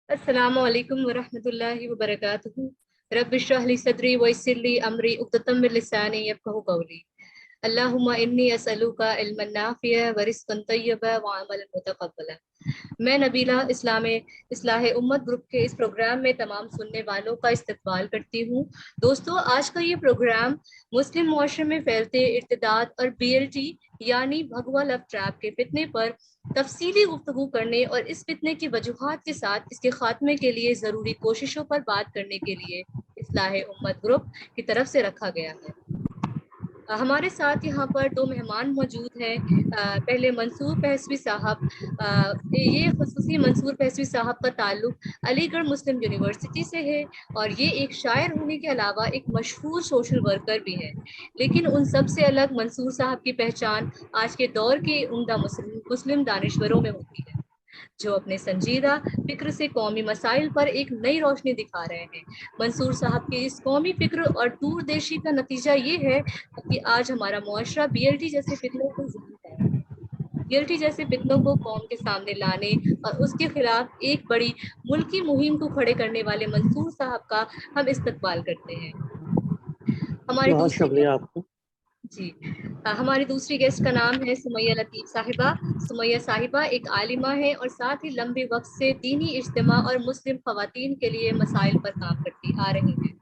السلام علیکم ورحمۃ اللہ وبرکاتہ۔ رب اشرح لی صدری ویسر لی امری عقدۃ من لسانی یفقہوا قولی۔ اللہم انی اسألوک علما نافعا ورزقا طیبا وعملا متقبلا۔ میں نبیلہ اصلاح امت گروپ کے اس پروگرام میں تمام سننے والوں کا استقبال کرتی ہوں۔ دوستو، آج کا یہ پروگرام مسلم معاشرے میں پھیلتے ارتداد اور BLT یعنی بھگوا لو ٹریپ کے فتنے پر تفصیلی گفتگو کرنے اور اس فتنے کی وجوہات کے ساتھ اس کے خاتمے کے لیے ضروری کوششوں پر بات کرنے کے لیے اصلاح امت گروپ کی طرف سے رکھا گیا ہے۔ ہمارے ساتھ یہاں پر دو مہمان موجود ہیں۔ پہلے منصور پہسوی صاحب، یہ خصوصی منصور پہسوی صاحب کا تعلق علی گڑھ مسلم یونیورسٹی سے ہے اور یہ ایک شاعر ہونے کے علاوہ ایک مشہور سوشل ورکر بھی ہے۔ لیکن ان سب سے الگ منصور صاحب کی پہچان آج کے دور کے عمدہ مسلم دانشوروں میں ہوتی ہے، جو اپنے سنجیدہ فکر سے قومی مسائل پر ایک نئی روشنی دکھا رہے ہیں۔ منصور صاحب کی اس قومی فکر اور دوردرشی کا نتیجہ یہ ہے کہ آج ہمارا معاشرہ BLT جیسے فتنوں کو BLT جیسے فتنوں کو قوم کے سامنے لانے اور اس کے خلاف ایک بڑی ملکی مہم کو کھڑے کرنے والے منصور صاحب کا ہم استقبال کرتے ہیں۔ ہماری بہت دوسری شکریہ آپ کو۔ جی ہماری دوسری گیسٹ کا نام ہے سمیہ لطیف صاحبہ۔ سمیہ صاحبہ ایک عالمہ ہیں اور ساتھ ہی لمبے وقت سے دینی اجتماع اور مسلم خواتین کے لیے مسائل پر کام کرتی آ رہی ہیں۔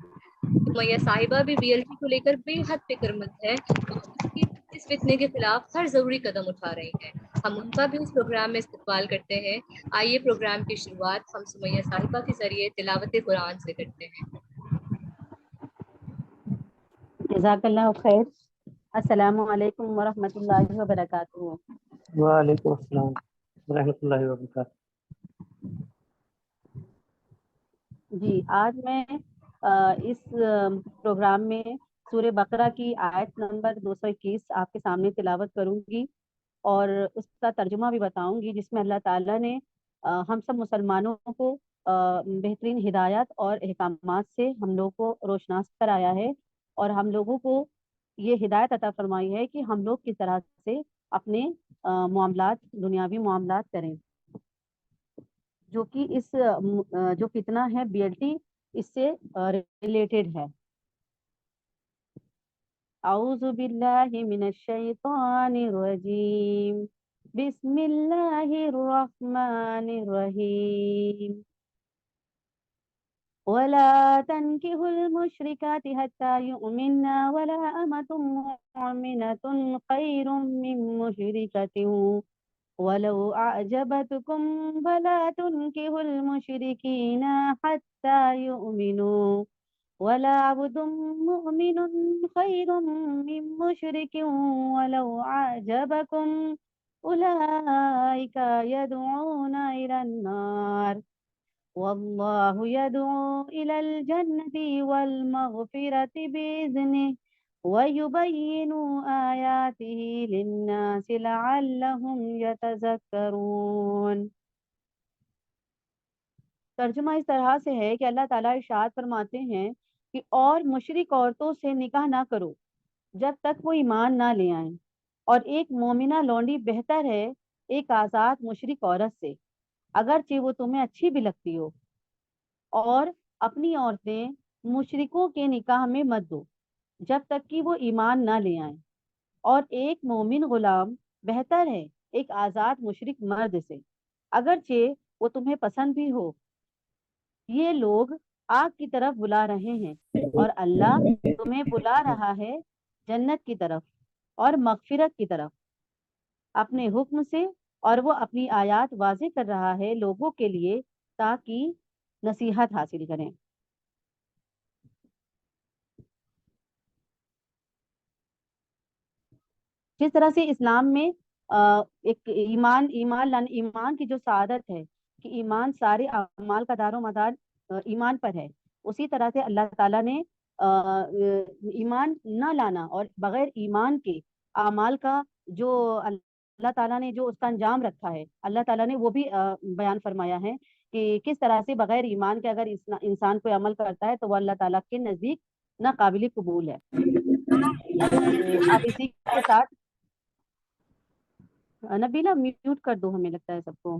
سمیہ صاحبہ بھی BLT کو لے کر بے حد فکر مند ہے اور اس فتنے کے خلاف ہر ضروری قدم اٹھا رہی ہیں۔ ہم ان کا بھی اس پروگرام میں استقبال کرتے ہیں۔ آئیے پروگرام کی شروعات ہم سمیہ صاحبہ کے ذریعے تلاوت قرآن سے کرتے ہیں۔ جزاک اللہ خیر۔ السلام علیکم ورحمۃ اللہ وبرکاتہ۔ وعلیکم السلام ورحمۃ اللہ وبرکاتہ۔ جی آج میں اس پروگرام میں سورہ بقرہ کی آیت نمبر 221 آپ کے سامنے تلاوت کروں گی اور اس کا ترجمہ بھی بتاؤں گی، جس میں اللہ تعالیٰ نے ہم سب مسلمانوں کو بہترین ہدایت اور احکامات سے ہم لوگ کو روشناس کرایا ہے اور ہم لوگوں کو یہ ہدایت عطا فرمائی ہے کہ ہم لوگ کس طرح سے اپنے معاملات، دنیاوی معاملات کریں، جو کہ اس جو فتنہ ہے BLT اس سے ریلیٹڈ ہے۔ اعوذ باللہ من الشیطان الرجیم، بسم اللہ الرحمن الرحیم۔ ولا تنكحوا المشركات حتى يؤمنا ولا أمة مؤمنة خير من مشركة ولو أعجبتكم ولا تنكحوا المشركين حتى يؤمنوا ولا عبد مؤمن خير من مشرك ولو أعجبكم أولئك يدعون إلى النار والله يدعو إلى الجنة والمغفرة بإذنه ويبين آياته للناس لعلهم يتذكرون۔ ترجمہ اس طرح سے ہے کہ اللہ تعالیٰ ارشاد فرماتے ہیں کہ اور مشرک عورتوں سے نکاح نہ کرو جب تک وہ ایمان نہ لے آئیں، اور ایک مومنہ لونڈی بہتر ہے ایک آزاد مشرک عورت سے، اگرچہ وہ تمہیں اچھی بھی لگتی ہو، اور اپنی عورتیں مشرکوں کے نکاح میں مت دو جب تک کہ وہ ایمان نہ لے آئیں، اور ایک مومن غلام بہتر ہے ایک آزاد مشرک مرد سے، اگرچہ وہ تمہیں پسند بھی ہو۔ یہ لوگ آگ کی طرف بلا رہے ہیں اور اللہ تمہیں بلا رہا ہے جنت کی طرف اور مغفرت کی طرف اپنے حکم سے، اور وہ اپنی آیات واضح کر رہا ہے لوگوں کے لیے تاکہ نصیحت حاصل کریں۔ جس طرح سے اسلام میں ایک ایمان کی جو سعادت ہے کہ ایمان سارے اعمال کا دار و مدار ایمان پر ہے، اسی طرح سے اللہ تعالیٰ نے ایمان نہ لانا اور بغیر ایمان کے اعمال کا جو اللہ تعالیٰ نے جو اس کا انجام رکھا ہے، اللہ تعالیٰ نے وہ بھی بیان فرمایا ہے کہ کس طرح سے بغیر ایمان کے اگر انسان کوئی عمل کرتا ہے تو وہ اللہ تعالیٰ کے نزدیک ناقابل قبول ہے۔ اب اسی کے ساتھ نبیلہ میوٹ کر دو، ہمیں لگتا ہے سب کو۔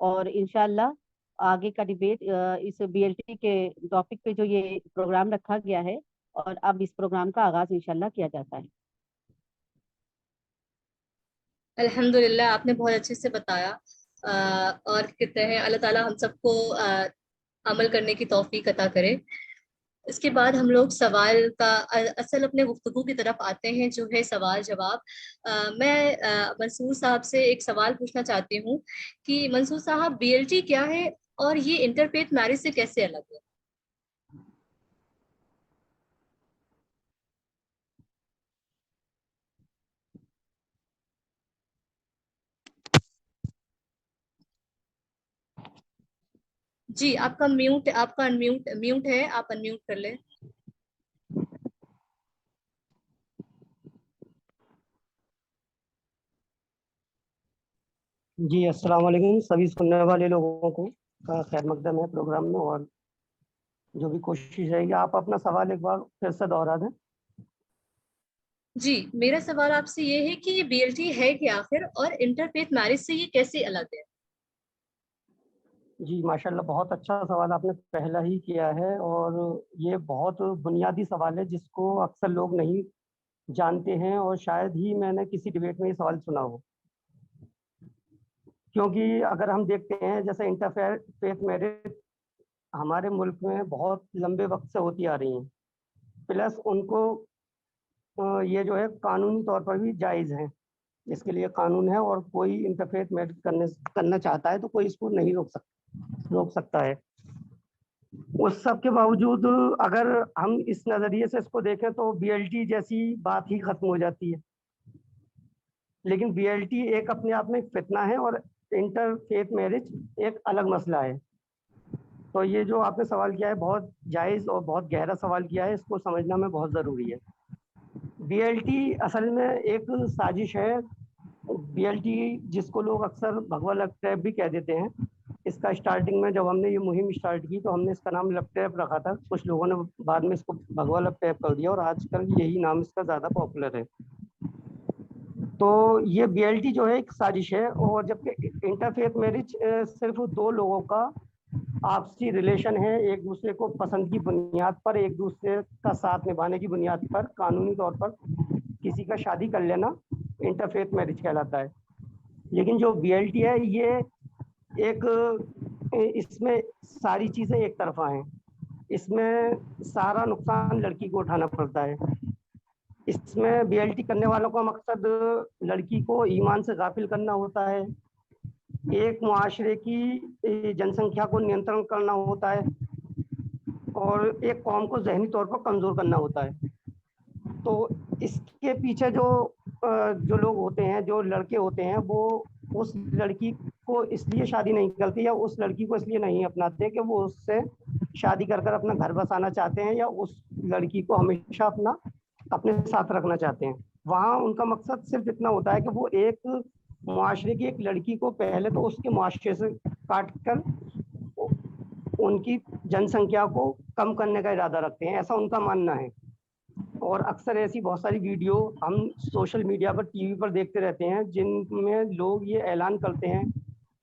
اور انشاءاللہ آگے کا ڈیبیٹ اس BLT کے ٹاپک پہ جو یہ پروگرام رکھا گیا ہے، اور اب اس پروگرام کا آغاز انشاءاللہ کیا جاتا ہے۔ الحمدللہ آپ نے بہت اچھے سے بتایا، اور کہتے ہیں اللہ تعالیٰ ہم سب کو عمل کرنے کی توفیق عطا کرے۔ اس کے بعد ہم لوگ سوال کا اصل اپنے گفتگو کی طرف آتے ہیں، جو ہے سوال جواب۔ میں منصور صاحب سے ایک سوال پوچھنا چاہتی ہوں کہ منصور صاحب BLT کیا ہے اور یہ انٹرفیتھ میرج سے کیسے الگ ہے؟ جی آپ کا میوٹ ہے، آپ انمیوٹ کر لیں۔ جی السلام علیکم سبھی سننے والے لوگوں کو کا خیر مقدم ہے پروگرام میں، اور جو بھی کوشش رہے گی آپ اپنا سوال ایک بار پھر سے دوہرا دیں۔ جی میرا سوال آپ سے یہ ہے کہ یہ BLT ہے کیا آخر، اور انٹرفیتھ میرج سے یہ کیسے الگ ہے؟ جی ماشاءاللہ بہت اچھا سوال آپ نے پہلا ہی کیا ہے، اور یہ بہت بنیادی سوال ہے جس کو اکثر لوگ نہیں جانتے ہیں، اور شاید ہی میں نے کسی ڈبیٹ میں یہ سوال سنا ہو۔ کیونکہ اگر ہم دیکھتے ہیں جیسے انٹرفیتھ میرج ہمارے ملک میں بہت لمبے وقت سے ہوتی آ رہی ہیں، پلس ان کو یہ جو ہے قانونی طور پر بھی جائز ہیں، اس کے لیے قانون ہے، اور کوئی انٹرفیتھ میرج کرنا چاہتا ہے تو کوئی اس کو نہیں روک سکتا ہے۔ اس سب کے باوجود اگر ہم اس نظریے سے اس کو دیکھیں تو BLT جیسی بات ہی ختم ہو جاتی ہے، لیکن BLT ایک اپنے آپ میں ایک فتنہ ہے، اور انٹرفیتھ میرج ایک الگ مسئلہ ہے۔ تو یہ جو آپ نے سوال کیا ہے بہت جائز اور بہت گہرا سوال کیا ہے، اس کو سمجھنا میں بہت ضروری ہے۔ BLT اصل میں ایک سازش ہے۔ BLT جس کو لوگ اکثر بھگوا لو ٹیپ بھی کہہ دیتے ہیں، اس کا اسٹارٹنگ میں جب ہم نے یہ مہم اسٹارٹ کی تو ہم نے اس کا نام لو ٹیپ رکھا تھا، کچھ لوگوں نے بعد میں اس کو بھگوا لو ٹیپ کر دیا، اور آج کل یہی نام اس کا زیادہ پاپولر ہے۔ تو یہ BLT جو ہے ایک سازش ہے، اور جبکہ انٹرفیتھ میرج صرف دو لوگوں کا آپسی ریلیشن ہے، ایک دوسرے کو پسند کی بنیاد پر، ایک دوسرے کا ساتھ نبھانے کی بنیاد پر قانونی طور پر کسی کا شادی کر لینا انٹرفیتھ میرج کہلاتا ہے۔ لیکن جو BLT ہے یہ ایک اس میں ساری چیزیں ایک طرفہ ہیں، اس میں سارا نقصان لڑکی کو اٹھانا پڑتا ہے۔ اس میں BLT کرنے والوں کا مقصد لڑکی کو ایمان سے غافل کرنا ہوتا ہے، ایک معاشرے کی جن سنکھیا کو نینترن کرنا ہوتا ہے، اور ایک قوم کو ذہنی طور پر کمزور کرنا ہوتا ہے۔ تو اس کے پیچھے جو لوگ ہوتے ہیں، جو لڑکے ہوتے ہیں، وہ اس لڑکی کو اس لیے شادی نہیں کرتے، یا اس لڑکی کو اس لیے نہیں اپناتے کہ وہ اس سے شادی کر کر اپنا گھر بسانا چاہتے ہیں، یا اس لڑکی کو ہمیشہ اپنے ساتھ رکھنا چاہتے ہیں۔ وہاں ان کا مقصد صرف اتنا ہوتا ہے کہ وہ ایک معاشرے کی ایک لڑکی کو پہلے تو اس کے معاشرے سے کاٹ کر ان کی جن سنکھیا کو کم کرنے کا ارادہ رکھتے ہیں، ایسا ان کا ماننا ہے۔ اور اکثر ایسی بہت ساری ویڈیو ہم سوشل میڈیا پر TV پر دیکھتے رہتے ہیں، جن میں لوگ یہ اعلان کرتے ہیں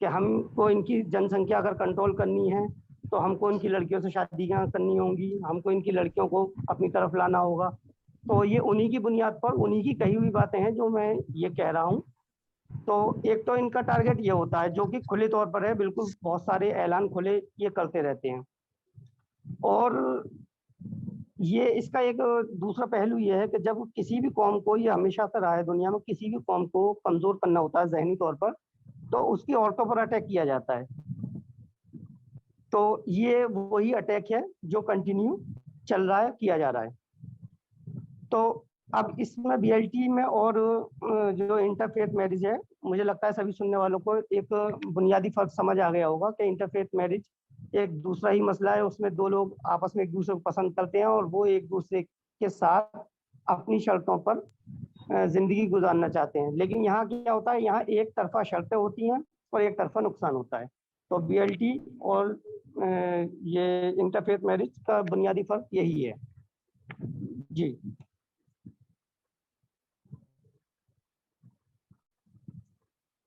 کہ ہم کو ان کی جن سنکھیا اگر کنٹرول کرنی ہے تو ہم کو ان کی لڑکیوں سے شادیاں کرنی ہوں گی، ہم کو ان کی لڑکیوں کو اپنی طرف لانا ہوگا۔ تو یہ انہی کی بنیاد پر انہی کی کہی ہوئی باتیں ہیں جو میں یہ کہہ رہا ہوں۔ تو ایک تو ان کا ٹارگٹ یہ ہوتا ہے جو کہ کھلے طور پر ہے، بالکل بہت سارے اعلان کھلے یہ کرتے رہتے ہیں۔ اور یہ اس کا ایک دوسرا پہلو یہ ہے کہ جب کسی بھی قوم کو، یہ ہمیشہ سے رہا ہے دنیا میں، کسی بھی قوم کو کمزور کرنا ہوتا ہے ذہنی طور پر، تو اس کی عورتوں پر اٹیک کیا جاتا ہے۔ تو یہ وہی اٹیک ہے جو کنٹینیو چل رہا ہے، کیا جا رہا ہے۔ تو اب اس میں BLT میں اور جو انٹرفیتھ میرج ہے، مجھے لگتا ہے سبھی سننے والوں کو ایک بنیادی فرق سمجھ آ گیا ہوگا کہ انٹرفیتھ میرج ایک دوسرا ہی مسئلہ ہے، اس میں دو لوگ آپس میں ایک دوسرے کو پسند کرتے ہیں، اور وہ ایک دوسرے کے ساتھ اپنی شرطوں پر زندگی گزارنا چاہتے ہیں۔ لیکن یہاں کیا ہوتا ہے، یہاں ایک طرفہ شرطیں ہوتی ہیں اور ایک طرفہ نقصان ہوتا ہے۔ تو BLT اور یہ انٹرفیتھ میرج کا بنیادی فرق یہی ہے۔ جی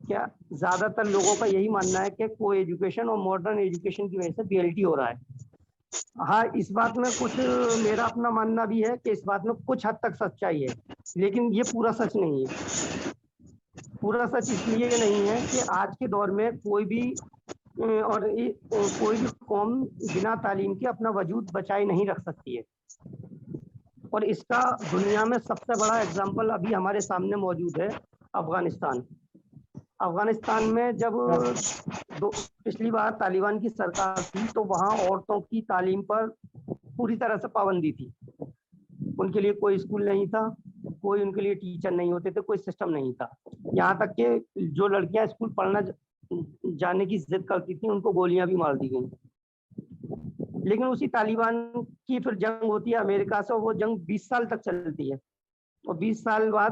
کیا زیادہ تر لوگوں کا یہی ماننا ہے کہ کو ایجوکیشن اور ماڈرن ایجوکیشن کی وجہ سے BLT ہو رہا ہے. ہاں اس بات میں کچھ میرا اپنا ماننا بھی ہے کہ اس بات میں کچھ حد تک سچائی ہے, لیکن یہ پورا سچ نہیں ہے. پورا سچ اس لیے نہیں ہے کہ آج کے دور میں کوئی بھی قوم بنا تعلیم کے اپنا وجود بچائے نہیں رکھ سکتی ہے. اور اس کا دنیا میں سب سے بڑا اگزامپل ابھی ہمارے سامنے موجود ہے, افغانستان. افغانستان میں جب پچھلی بار طالبان کی سرکار تھی تو وہاں عورتوں کی تعلیم پر پوری طرح سے پابندی تھی. ان کے لیے کوئی اسکول نہیں تھا, کوئی ان کے لیے ٹیچر نہیں ہوتے تھے, کوئی سسٹم نہیں تھا. یہاں تک کہ جو لڑکیاں اسکول پڑھنا جانے کی ضد کرتی تھیں ان کو گولیاں بھی مار دی گئیں. لیکن اسی طالبان کی پھر جنگ ہوتی ہے امریکہ سے, وہ جنگ 20 سال تک چلتی ہے. اور 20 سال بعد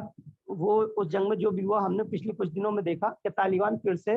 وہ اس جنگ میں جو بھی ہوا, ہم نے پچھلے کچھ دنوں میں دیکھا کہ طالبان پھر سے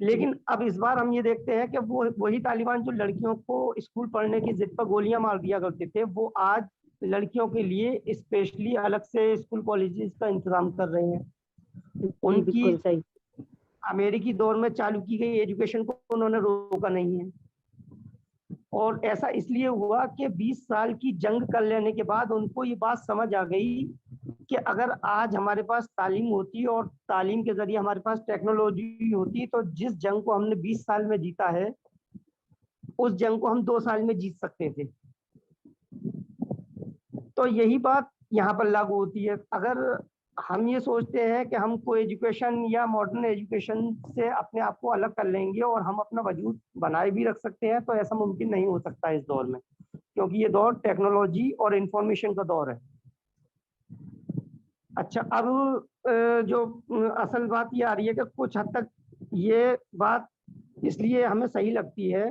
لیکن اب اس بار ہم یہ دیکھتے ہیں کہ وہی طالبان جو لڑکیوں کو اسکول پڑھنے کی ضد پر گولیاں مار دیا کرتے تھے, وہ آج لڑکیوں کے لیے اسپیشلی الگ سے اسکول کالجز کا انتظام کر رہے ہیں. ان کی بالکل صحیح. امریکی دور میں چالو کی گئی ایجوکیشن کو انہوں نے روکا نہیں ہے. اور ایسا اس لیے ہوا کہ 20 سال کی جنگ کر لینے کے بعد ان کو یہ بات سمجھ آ گئی کہ اگر آج ہمارے پاس تعلیم ہوتی اور تعلیم کے ذریعے ہمارے پاس ٹیکنالوجی ہوتی تو جس جنگ کو ہم نے 20 سال میں جیتا ہے اس جنگ کو ہم 2 سال میں جیت سکتے تھے. تو یہی بات یہاں پر لاگو ہوتی ہے. اگر ہم یہ سوچتے ہیں کہ ہم کو ایجوکیشن یا ماڈرن ایجوکیشن سے اپنے آپ کو الگ کر لیں گے اور ہم اپنا وجود بنائے بھی رکھ سکتے ہیں, تو ایسا ممکن نہیں ہو سکتا اس دور میں, کیونکہ یہ دور ٹیکنالوجی اور انفارمیشن کا دور ہے. اچھا, اب جو اصل بات یہ آ رہی ہے کہ کچھ حد تک یہ بات اس لیے ہمیں صحیح لگتی ہے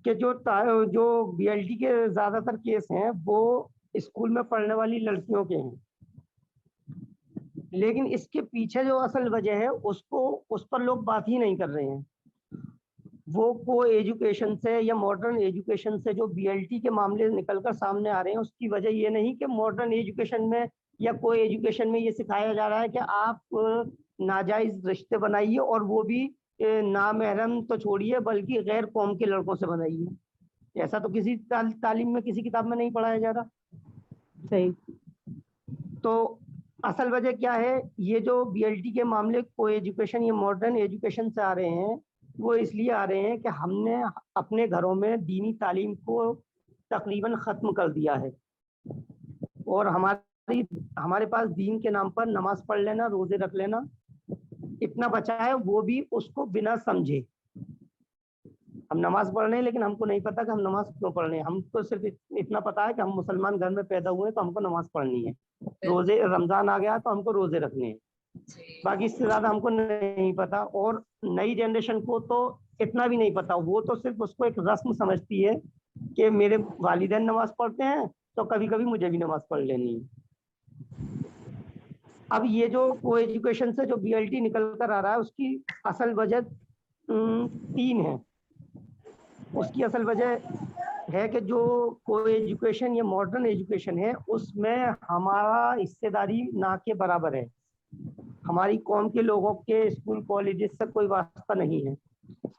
کہ جو BLT کے زیادہ تر کیس ہیں وہ اسکول میں پڑھنے والی لڑکیوں کے ہیں. لیکن اس کے پیچھے جو اصل وجہ ہے اس پر لوگ بات ہی نہیں کر رہے ہیں. وہ کو ایجوکیشن سے یا ماڈرن ایجوکیشن سے جو BLT کے معاملے نکل کر سامنے آ رہے ہیں, اس کی وجہ یہ نہیں کہ ماڈرن ایجوکیشن میں یا کوئی ایجوکیشن میں یہ سکھایا جا رہا ہے کہ آپ ناجائز رشتے بنائیے, اور وہ بھی نامحرم تو چھوڑیے بلکہ غیر قوم کے لڑکوں سے بنائیے. ایسا تو کسی تعلیم میں کسی کتاب میں نہیں پڑھایا جا رہا. صحیح. تو اصل وجہ کیا ہے, یہ جو BLT کے معاملے کو ایجوکیشن یا ماڈرن ایجوکیشن سے آ رہے ہیں, وہ اس لیے آ رہے ہیں کہ ہم نے اپنے گھروں میں دینی تعلیم کو تقریباً ختم کر دیا ہے, اور ہمارے پاس دین کے نام پر نماز پڑھ لینا, روزے رکھ لینا اتنا بچا ہے, وہ بھی اس کو بنا سمجھے. ہم نماز پڑھ رہے ہیں لیکن ہم کو نہیں پتا کہ ہم نماز کیوں پڑھ رہے ہیں. ہم کو صرف اتنا پتا ہے کہ ہم مسلمان گھر میں پیدا ہوئے تو ہم کو نماز پڑھنی ہے, روزے رمضان آ گیا تو ہم کو روزے رکھنے ہیں, باقی اس سے زیادہ ہم کو نہیں پتا. اور نئی جنریشن کو تو اتنا بھی نہیں پتا, وہ تو صرف اس کو ایک رسم سمجھتی ہے کہ میرے والدین نماز پڑھتے ہیں تو کبھی کبھی مجھے بھی نماز پڑھ لینی ہے. اب یہ جو کو ایجوکیشن سے جو BLT نکل کر آ رہا ہے, اس کی اصل وجہ 3 ہے. اس کی اصل وجہ ہے کہ جو کو ایجوکیشن یا ماڈرن ایجوکیشن ہے اس میں ہمارا حصے داری نہ کے برابر ہے. ہماری قوم کے لوگوں کے اسکول کالجز سے کوئی واسطہ نہیں ہے.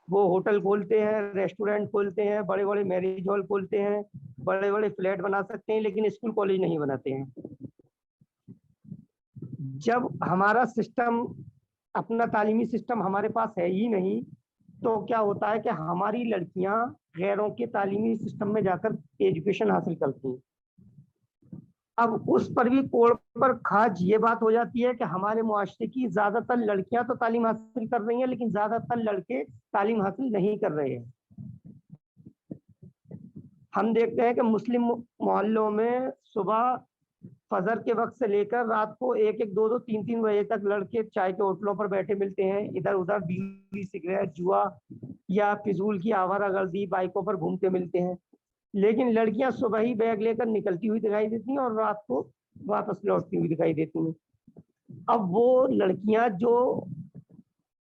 وہ ہوٹل کھولتے ہیں, ریسٹورینٹ کھولتے ہیں, بڑے بڑے میرج ہال کھولتے ہیں, بڑے بڑے فلیٹ بنا سکتے ہیں, لیکن اسکول کالج نہیں بناتے ہیں. جب ہمارا سسٹم, اپنا تعلیمی سسٹم ہمارے پاس ہے ہی نہیں, تو کیا ہوتا ہے کہ ہماری لڑکیاں غیروں کے تعلیمی سسٹم میں جا کر ایجوکیشن حاصل کرتی ہیں. اب اس پر بھی کوڑ پر کھاج یہ بات ہو جاتی ہے کہ ہمارے معاشرے کی زیادہ تر لڑکیاں تو تعلیم حاصل کر رہی ہیں, لیکن زیادہ تر لڑکے تعلیم حاصل نہیں کر رہے ہیں. ہم دیکھتے ہیں کہ مسلم محلوں میں صبح فجر کے وقت سے لے کر رات کو 1-1, 2-2, 3-3 بجے تک لڑکے چائے کے ہوٹلوں پر بیٹھے ملتے ہیں. ادھر ادھر بیڑی, سگریٹ, جوا یا فضول کی آوارہ گردی بائکوں پر گھومتے ملتے ہیں. لیکن لڑکیاں صبح ہی بیگ لے کر نکلتی ہوئی دکھائی دیتی ہیں اور رات کو واپس لوٹتی ہوئی دکھائی دیتی ہیں. اب وہ لڑکیاں جو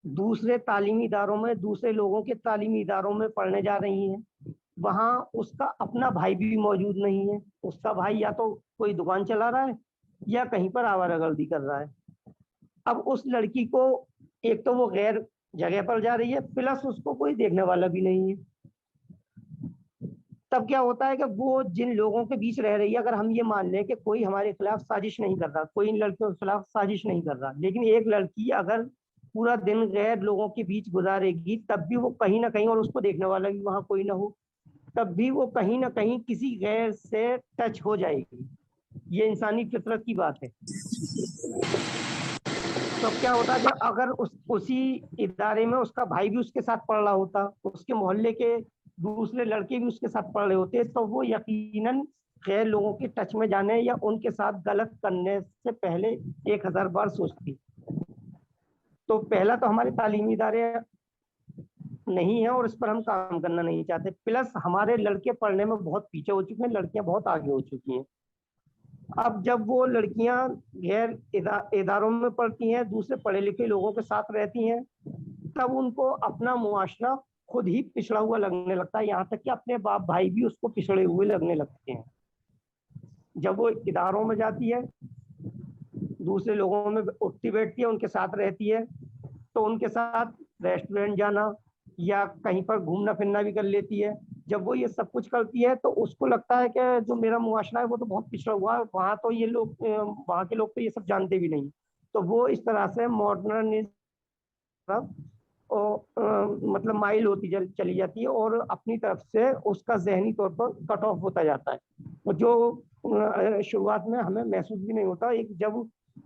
دوسرے تعلیمی اداروں میں, دوسرے لوگوں کے تعلیمی اداروں میں پڑھنے جا رہی ہیں, وہاں اس کا اپنا بھائی بھی موجود نہیں ہے. اس کا بھائی یا تو کوئی دکان چلا رہا ہے یا کہیں پر آوارہ گردی کر رہا ہے. اب اس لڑکی کو ایک تو وہ غیر جگہ پر جا رہی ہے، پلس اس کو کوئی دیکھنے والا بھی نہیں ہے. تب کیا ہوتا ہے کہ وہ جن لوگوں کے بیچ رہ رہی ہے، اگر ہم یہ مان لیں کہ کوئی ہمارے خلاف سازش نہیں کر رہا، کوئی ان لڑکیوں کے خلاف سازش نہیں کر رہا، لیکن ایک لڑکی اگر پورا دن غیر لوگوں کے بیچ گزارے گی، تب بھی وہ کہیں نہ کہیں، اور اس کو دیکھنے والا بھی وہاں کوئی نہ ہو، تب بھی وہ کہیں نہ کہیں کسی غیر سے ٹچ ہو جائے گی. یہ انسانی فطرت کی بات ہے. تو کیا ہوتا کہ اگر اسی ادارے میں اس کا بھائی بھی اس کے ساتھ پڑھ رہا ہوتا، اس کے محلے کے دوسرے لڑکے بھی اس کے ساتھ پڑھ رہے ہوتے، تو وہ یقیناً غیر لوگوں کے ٹچ میں جانے یا ان کے ساتھ غلط کرنے سے پہلے 1000 بار سوچتی. تو پہلا تو ہمارے تعلیمی ادارے نہیں ہیں اور اس پر ہم کام کرنا نہیں چاہتے. پلس ہمارے لڑکے پڑھنے میں بہت پیچھے ہو چکے ہیں، لڑکیاں بہت آگے ہو چکی ہیں. اب جب وہ لڑکیاں غیر اداروں میں پڑھتی ہیں، دوسرے پڑھے لکھے لوگوں کے ساتھ رہتی ہیں، تب ان کو اپنا معاشرہ خود ہی پچھڑا ہوا لگنے لگتا ہے، یہاں تک کہ اپنے باپ بھائی بھی اس کو پچھڑے ہوئے لگنے لگتے ہیں. جب وہ اداروں میں جاتی ہے، دوسرے لوگوں میں اٹھتی بیٹھتی ہے، ان کے ساتھ رہتی ہے، تو ان کے ساتھ ریسٹورینٹ جانا یا کہیں پر گھومنا پھرنا بھی کر لیتی ہے. جب وہ یہ سب کچھ کرتی ہے تو اس کو لگتا ہے کہ جو میرا معاشرہ ہے وہ تو بہت پچھڑا ہوا ہے، وہاں تو یہ لوگ، وہاں کے لوگ تو یہ سب جانتے بھی نہیں. تو وہ اس طرح سے ماڈرن مطلب مائل ہوتی چلی جاتی ہے اور اپنی طرف سے اس کا ذہنی طور پر کٹ آف ہوتا جاتا ہے، جو شروعات میں ہمیں محسوس بھی نہیں ہوتا. ایک جب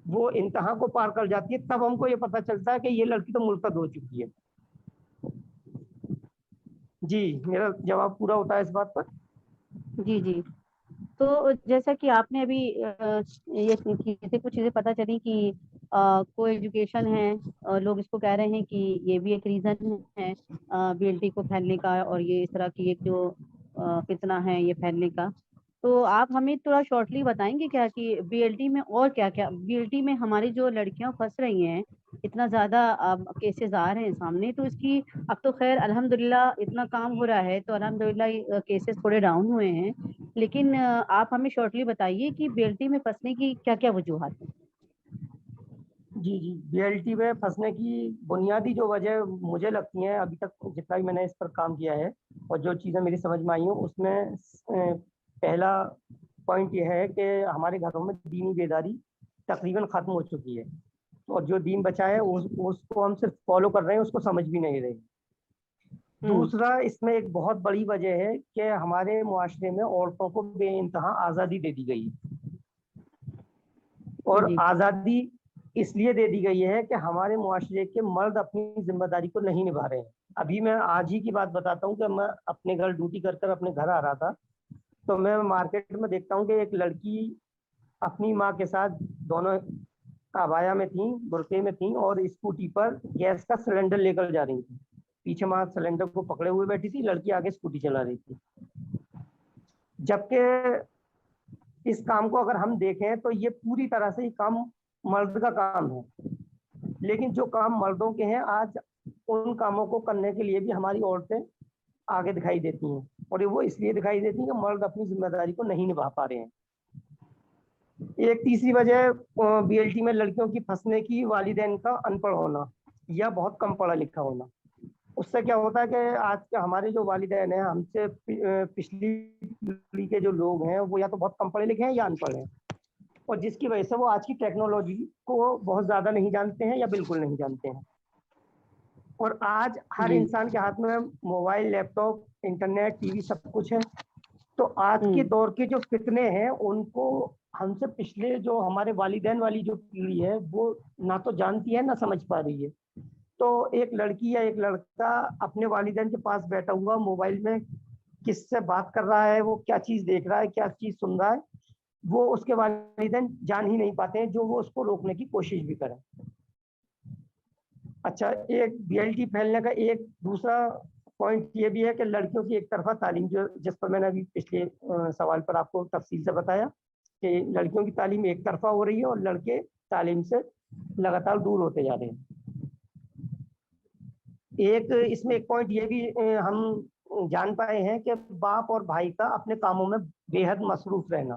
وہ انتہا کو پار کر جاتی ہے تب ہم کو یہ پتہ چلتا ہے کہ یہ لڑکی تو مرتد ہو چکی ہے. جی میرا جواب پورا ہوتا ہے اس بات پر. جی جی. تو جیسا کہ آپ نے ابھی یہ کچھ چیزیں پتہ چلی کہ کو ایجوکیشن ہے، لوگ اس کو کہہ رہے ہیں کہ یہ بھی ایک ریزن ہے BLT کو پھیلنے کا، اور یہ اس طرح کی ایک جو فتنہ ہے یہ پھیلنے کا. تو آپ ہمیں تھوڑا شارٹلی بتائیں گے کیا کہ BLT میں اور کیا کیا، BLT میں ہماری جو لڑکیاں پھنس رہی ہیں، اتنا زیادہ کیسز آ رہے ہیں سامنے، تو اس کی اب تو خیر الحمدللہ اتنا کام ہو رہا ہے تو الحمدللہ کیسز تھوڑے ڈاؤن ہوئے ہیں، لیکن آپ ہمیں شارٹلی بتائیے کہ BLT میں پھنسنے کی کیا کیا وجوہات ہیں. جی BLT میں پھنسنے کی بنیادی جو وجہ مجھے لگتی ہیں، ابھی تک جتنا بھی میں نے اس پر کام کیا ہے اور جو چیزیں میری سمجھ میں آئی ہیں، اس میں پہلا پوائنٹ یہ ہے کہ ہمارے گھروں میں دینی بیداری تقریباً ختم ہو چکی ہے، اور جو دین بچا ہے اس کو ہم صرف فالو کر رہے ہیں، اس کو سمجھ بھی نہیں رہے. دوسرا اس میں ایک بہت بڑی وجہ ہے کہ ہمارے معاشرے میں عورتوں کو بے انتہا آزادی دے دی گئی ہے، اور جی آزادی اس لیے دے دی گئی ہے کہ ہمارے معاشرے کے مرد اپنی ذمہ داری کو نہیں نبھا رہے ہیں. ابھی میں آج ہی کی بات بتاتا ہوں کہ میں اپنے گھر ڈیوٹی کر اپنے گھر آ رہا تھا، تو میں مارکیٹ میں دیکھتا ہوں کہ ایک لڑکی اپنی ماں کے ساتھ، دونوں عبایا میں تھیں، برقعے میں تھیں، اور اسکوٹی پر گیس کا سلنڈر لے کر جا رہی تھی. پیچھے ماں سلنڈر کو پکڑے ہوئے بیٹھی تھی، لڑکی آگے اسکوٹی چلا رہی تھی. جبکہ اس کام کو اگر ہم دیکھیں تو یہ پوری طرح سے یہ کام مرد کا کام ہے، لیکن جو کام مردوں کے ہیں آج ان کاموں کو کرنے کے لیے بھی ہماری عورتیں آگے دکھائی دیتی ہیں، اور وہ اس لیے دکھائی دیتی ہیں کہ مرد اپنی ذمہ داری کو نہیں نبھا پا رہے ہیں. ایک تیسری وجہ BLT میں لڑکیوں کی پھنسنے کی والدین کا ان پڑھ ہونا یا بہت کم پڑھا لکھا ہونا. اس سے کیا ہوتا ہے کہ آج کے ہمارے جو والدین ہیں، ہم سے پچھلی پیڑھی کے جو لوگ ہیں، وہ یا تو بہت کم پڑھے لکھے ہیں یا ان پڑھ ہیں، اور جس کی وجہ سے وہ آج کی ٹیکنالوجی کو بہت زیادہ نہیں جانتے ہیں یا بالکل نہیں جانتے ہیں. اور آج ہر جی انسان کے ہاتھ میں موبائل، لیپ ٹاپ، انٹرنیٹ، TV سب کچھ ہے. تو آج کے ہوں دور کے جو فتنے ہیں ان کو ہم سے پچھلے جو ہمارے والدین والی جو پیڑھی ہے وہ نہ تو جانتی ہے نہ سمجھ پا رہی ہے. تو ایک لڑکی یا ایک لڑکا اپنے والدین کے پاس بیٹھا ہوا موبائل میں کس سے بات کر رہا ہے، وہ کیا چیز دیکھ رہا ہے، کیا چیز سن رہا ہے، وہ اس کے والدین جان ہی نہیں پاتے ہیں، جو وہ اس کو روکنے کی کوشش بھی کریں. اچھا، ایک BLT پھیلنے کا ایک دوسرا پوائنٹ یہ بھی ہے کہ لڑکیوں کی ایک طرفہ تعلیم، جو جس پر میں نے ابھی پچھلے سوال پر آپ کو تفصیل سے بتایا کہ لڑکیوں کی تعلیم ایک طرفہ ہو رہی ہے اور لڑکے تعلیم سے لگاتار دور ہوتے جا رہے ہیں. اس میں ایک پوائنٹ یہ بھی ہم جان پائے ہیں کہ باپ اور بھائی کا اپنے کاموں میں بے حد مصروف رہنا.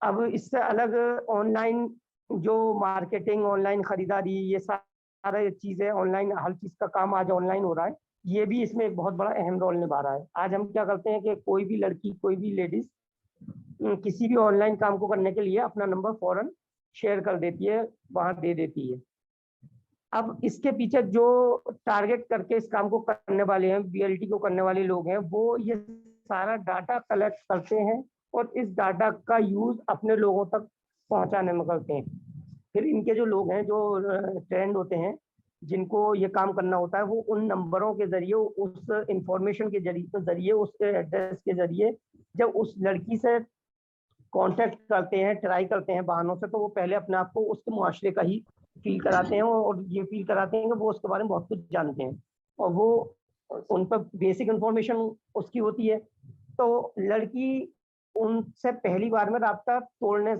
اب اس سے الگ آن لائن جو مارکیٹنگ، آن لائن خریداری، یہ سارا چیزیں آن لائن، ہر چیز کا کام آج آن لائن ہو رہا ہے، یہ بھی اس میں ایک بہت بڑا اہم رول نبھا رہا ہے. آج ہم کیا کرتے ہیں کہ کوئی بھی لڑکی، کوئی بھی لیڈیز کسی بھی آن لائن کام کو کرنے کے لیے اپنا نمبر فوراً شیئر کر دیتی ہے، وہاں دے دیتی ہے. اب اس کے پیچھے جو ٹارگیٹ کر کے اس کام کو کرنے والے ہیں، BLT کو کرنے والے لوگ ہیں، وہ یہ سارا ڈاٹا کلیکٹ کرتے ہیں اور اس ڈاٹا کا یوز اپنے لوگوں تک پہنچانے میں کرتے ہیں. پھر ان کے جو لوگ ہیں، جو ٹرینڈ ہوتے ہیں، جن کو یہ کام کرنا ہوتا ہے، وہ ان نمبروں کے ذریعے، اس انفارمیشن کے ذریعے، اس کے ایڈریس کے ذریعے جب اس لڑکی سے کانٹیکٹ کرتے ہیں، ٹرائی کرتے ہیں بہانوں سے، تو وہ پہلے اپنے آپ کو اس کے معاشرے کا ہی فیل کراتے ہیں اور یہ فیل کراتے ہیں کہ وہ اس کے بارے میں بہت کچھ جانتے ہیں اور وہ ان پر بیسک انفارمیشن اس کی ہوتی ہے. تو لڑکی ان سے پہلی بار میں رابطہ توڑنے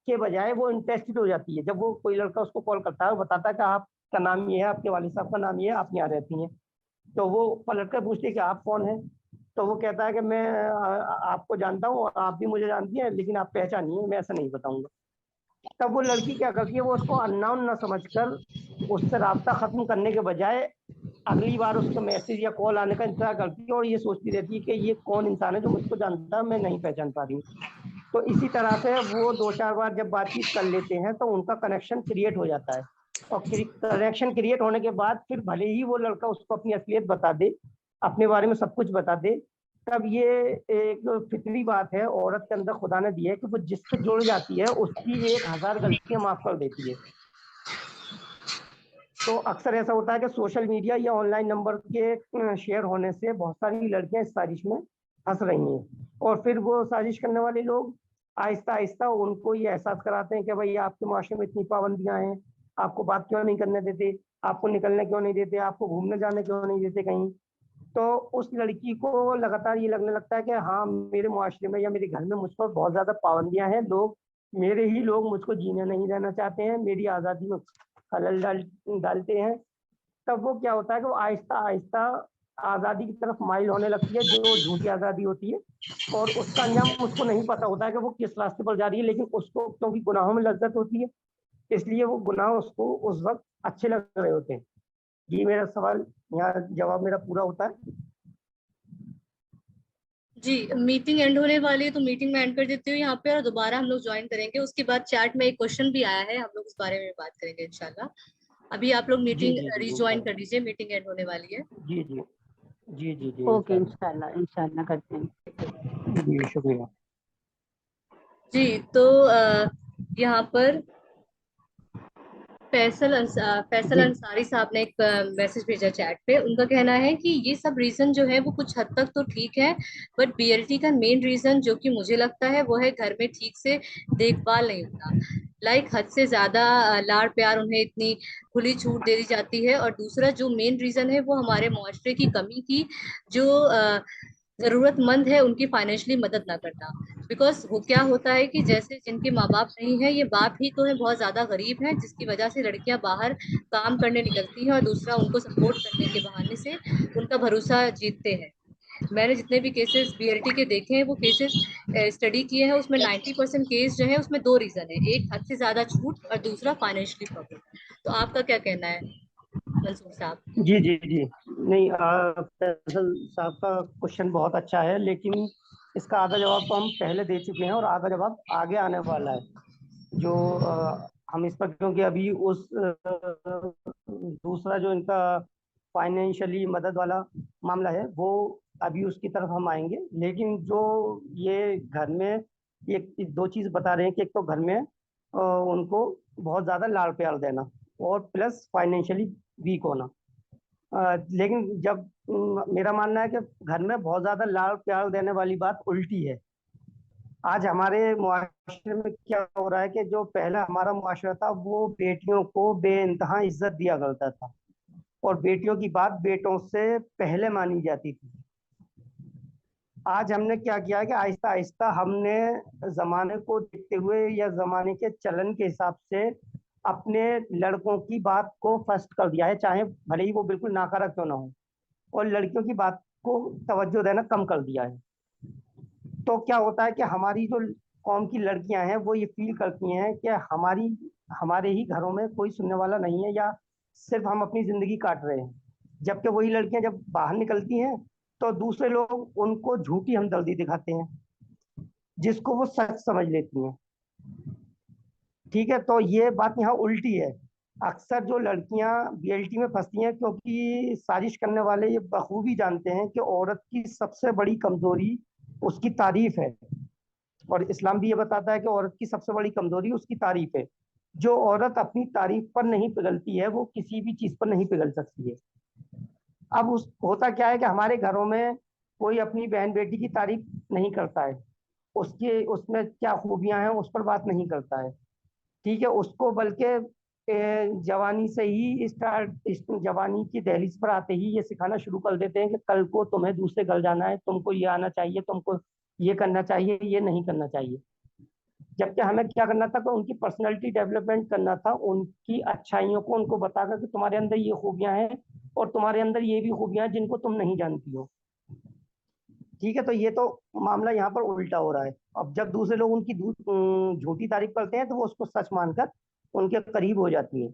کے بجائے وہ انٹرسٹڈ ہو جاتی ہے. جب وہ کوئی لڑکا اس کو کال کرتا ہے اور بتاتا ہے کہ آپ کا نام یہ ہے، آپ کے والد صاحب کا نام یہ ہے، آپ یہاں رہتی ہیں، تو وہ پلٹ کر پوچھتی ہے کہ آپ کون ہیں. تو وہ کہتا ہے کہ میں آپ کو جانتا ہوں، آپ بھی مجھے جانتی ہیں، لیکن آپ پہچانیے، میں ایسا نہیں بتاؤں گا. تب وہ لڑکی کیا کرتی ہے، وہ اس کو اننون نہ سمجھ کر اس سے رابطہ ختم کرنے کے بجائے اگلی بار اس کو میسج یا کال آنے کا انتظار کرتی ہے اور یہ سوچتی رہتی ہے کہ یہ کون انسان ہے جو مجھ کو جانتا ہے، میں نہیں پہچان پا رہی ہوں. تو اسی طرح سے وہ 2-4 بار جب بات چیت کر لیتے ہیں تو ان کا کنیکشن کریٹ ہو جاتا ہے. اور کنیکشن کریٹ ہونے کے بعد پھر بھلے ہی وہ لڑکا اس کو اپنی اصلیت بتا دے، اپنے بارے میں سب کچھ بتا دے، تب یہ ایک فطری بات ہے عورت کے اندر خدا نے دی ہے کہ وہ جس سے جڑ جاتی ہے اس کی 1000 غلطیاں معاف کر دیتی ہے. تو اکثر ایسا ہوتا ہے کہ سوشل میڈیا یا آن لائن نمبر کے شیئر ہونے سے بہت ساری لڑکیاں اس سازش میں پھنس رہی ہیں اور پھر وہ سازش کرنے والے لوگ آہستہ آہستہ ان کو یہ احساس کراتے ہیں کہ بھائی آپ کے معاشرے میں اتنی پابندیاں ہیں، آپ کو بات کیوں نہیں کرنے دیتے، آپ کو نکلنے کیوں نہیں دیتے، آپ کو گھومنے جانے کیوں نہیں دیتے کہیں. تو اس لڑکی کو لگاتار یہ لگنے لگتا ہے کہ ہاں میرے معاشرے میں یا میرے گھر میں مجھ پر بہت زیادہ پابندیاں ہیں، میرے ہی لوگ مجھ کو جینے نہیں دینا چاہتے ہیں، میری آزادی میں خلل ڈالتے ہیں. تب وہ کیا ہوتا ہے کہ وہ آہستہ آہستہ آزادی کی طرف مائل ہونے لگتی ہے، جو جھوٹی آزادی ہوتی ہے، اور اس کا انجام اس کو نہیں پتا ہوتا ہے کہ وہ کس راستے پر جا رہی ہے. لیکن اس کو کیونکہ گناہوں میں لذت ہوتی ہے، اس لیے وہ گناہ اس کو اس وقت اچھے لگ رہے ہوتے ہیں. یہ میرا سوال، یہاں جواب میرا پورا ہوتا ہے. جی میٹنگ اینڈ ہونے والی ہے تو میٹنگ میں اینڈ کر دیتی ہوں یہاں پہ، اور دوبارہ ہم لوگ جوائن کریں گے. اس کے بعد چیٹ میں ایک کوشچن بھی آیا ہے، ہم لوگ اس بارے میں بات کریں گے انشاءاللہ. ابھی آپ لوگ میٹنگ ری جوائن کر لیجیے، میٹنگ اینڈ ہونے والی ہے. جی جی جی جی جی اوکے، انشاءاللہ کرتے ہیں. جی شکریہ. جی تو یہاں پر فیصل انصاری صاحب نے ایک میسج بھیجا چیٹ پہ. ان کا کہنا ہے کہ یہ سب ریزن جو ہے وہ کچھ حد تک تو ٹھیک ہے، بٹ BLT کا مین ریزن جو کہ مجھے لگتا ہے وہ ہے گھر میں ٹھیک سے دیکھ بھال نہیں ہوتا. لائک حد سے زیادہ لاڑ پیار انہیں اتنی کھلی چھوٹ دے دی جاتی ہے. اور دوسرا جو مین ریزن ہے وہ ہمارے معاشرے کی کمی کی، جو ضرورت مند ہے ان کی فائنینشلی مدد نہ کرنا. بیکاز وہ کیا ہوتا ہے کہ جیسے جن کے ماں باپ نہیں ہے، یہ باپ ہی تو ہے بہت زیادہ غریب ہیں، جس کی وجہ سے لڑکیاں باہر کام کرنے نکلتی ہیں اور دوسرا ان کو سپورٹ کرنے کے بہانے سے ان کا بھروسہ جیتتے ہیں. میں نے جتنے بھی کیسز BLT کے دیکھے ہیں وہ کیسز اسٹڈی کیے ہیں، اس میں 90% کیس جو ہے اس میں 2 ریزن ہے، ایک حد سے زیادہ چھوٹ اور دوسرا فائنینشلی پرابلم. تو آپ کا کیا کہنا ہے منصور صاحب؟ جی جی جی نہیں، فیصل صاحب کا کوشچن بہت اچھا ہے، لیکن اس کا آدھا جواب تو ہم پہلے دے چکے ہیں اور آدھا جواب آگے آنے والا ہے. جو ہم اس پر، کیونکہ ابھی اس دوسرا جو ان کا فائنینشلی مدد والا معاملہ ہے وہ ابھی اس کی طرف ہم آئیں گے. لیکن جو یہ گھر میں ایک 2 چیز بتا رہے ہیں کہ ایک تو گھر میں ان کو بہت زیادہ لاڑ پیار دینا اور پلس فائنینشلی ویک ہونا. لیکن جب میرا ماننا ہے کہ گھر میں بہت زیادہ لاڑ پیار دینے والی بات الٹی ہے. آج ہمارے معاشرے میں کیا ہو رہا ہے کہ جو پہلا ہمارا معاشرہ تھا وہ بیٹیوں کو بے انتہا عزت دیا کرتا تھا اور بیٹیوں کی بات بیٹوں سے پہلے مانی جاتی تھی. آج ہم نے کیا کیا کہ آہستہ آہستہ ہم نے زمانے کو دیکھتے ہوئے یا زمانے کے چلن کے حساب سے اپنے لڑکوں کی بات کو فرسٹ کر دیا ہے، چاہے بھلے ہی وہ بالکل ناکارہ کیوں نہ ہو، اور لڑکیوں کی بات کو توجہ دینا کم کر دیا ہے. تو کیا ہوتا ہے کہ ہماری جو قوم کی لڑکیاں ہیں وہ یہ فیل کرتی ہیں کہ ہمارے ہی گھروں میں کوئی سننے والا نہیں ہے، یا صرف ہم اپنی زندگی کاٹ رہے ہیں، جبکہ وہی لڑکیاں جب باہر نکلتی ہیں تو دوسرے لوگ ان کو جھوٹی ہمدردی دکھاتے ہیں جس کو وہ سچ سمجھ لیتی ہیں. ٹھیک ہے، تو یہ بات یہاں الٹی ہے. اکثر جو لڑکیاں بی ایل ٹی میں پھنستی ہیں کیونکہ سازش کرنے والے یہ بخوبی جانتے ہیں کہ عورت کی سب سے بڑی کمزوری اس کی تعریف ہے، اور اسلام بھی یہ بتاتا ہے کہ عورت کی سب سے بڑی کمزوری اس کی تعریف ہے. جو عورت اپنی تعریف پر نہیں پگھلتی ہے وہ کسی بھی چیز پر نہیں پگھل سکتی ہے. اب ہوتا کیا ہے کہ ہمارے گھروں میں کوئی اپنی بہن بیٹی کی تعریف نہیں کرتا ہے، اس میں کیا خوبیاں ہیں اس پر بات نہیں کرتا ہے. ٹھیک ہے، اس کو بلکہ جوانی سے ہی جوانی کی دہلیز پر آتے ہی یہ سکھانا شروع کر دیتے ہیں کہ کل کو تمہیں دوسرے گھر جانا ہے، تم کو یہ آنا چاہیے، تم کو یہ کرنا چاہیے، یہ نہیں کرنا چاہیے. جبکہ ہمیں کیا کرنا تھا کہ ان کی پرسنالٹی ڈیولپمنٹ کرنا تھا، ان کی اچھائیوں کو ان کو بتا کر کہ تمہارے اندر یہ خوبیاں ہیں اور تمہارے اندر یہ بھی خوبیاں ہیں جن کو تم نہیں جانتی ہو. ٹھیک ہے، تو یہ تو معاملہ یہاں پر الٹا ہو رہا ہے. اب جب دوسرے لوگ ان کی جھوٹی تعریف کرتے ہیں تو وہ اس کو سچ مان کر ان کے قریب ہو جاتی ہے.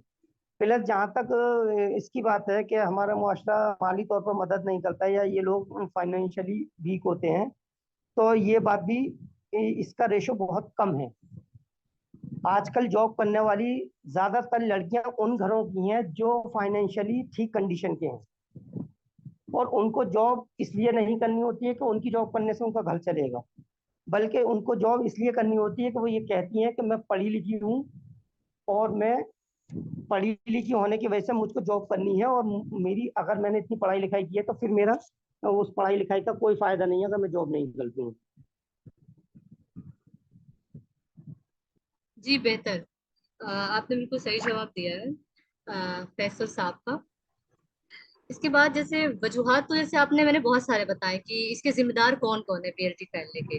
پلس جہاں تک اس کی بات ہے کہ ہمارا معاشرہ مالی طور پر مدد نہیں کرتا یا یہ لوگ فائنینشلی ویک ہوتے ہیں، تو یہ بات بھی اس کا ریشو بہت کم ہے. آج کل جاب کرنے والی زیادہ تر لڑکیاں ان گھروں کی ہیں جو فائنینشلی ٹھیک کنڈیشن کے ہیں، اور ان کو جاب اس لیے نہیں کرنی ہوتی ہے کہ ان کی جاب کرنے سے ان کا گھر چلے گا، بلکہ ان کو جاب اس لیے کرنی ہوتی ہے کہ وہ یہ کہتی ہیں کہ میں پڑھی لکھی ہوں اور میں پڑھی لکھی ہونے کی وجہ سے مجھ کو جاب کرنی ہے، اور میری اگر میں نے اتنی پڑھائی لکھائی کی ہے تو پھر میرا اس پڑھائی لکھائی کا کوئی فائدہ نہیں ہے اگر میں جاب نہیں کرتی ہوں. جی بہتر، آپ نے بالکل صحیح جواب دیا ہے فیصل صاحب کا. اس کے بعد جیسے وجوہات تو جیسے میں نے بہت سارے بتائے کہ اس کے ذمہ دار کون کون ہے بی ایل ٹی پھیلنے کے.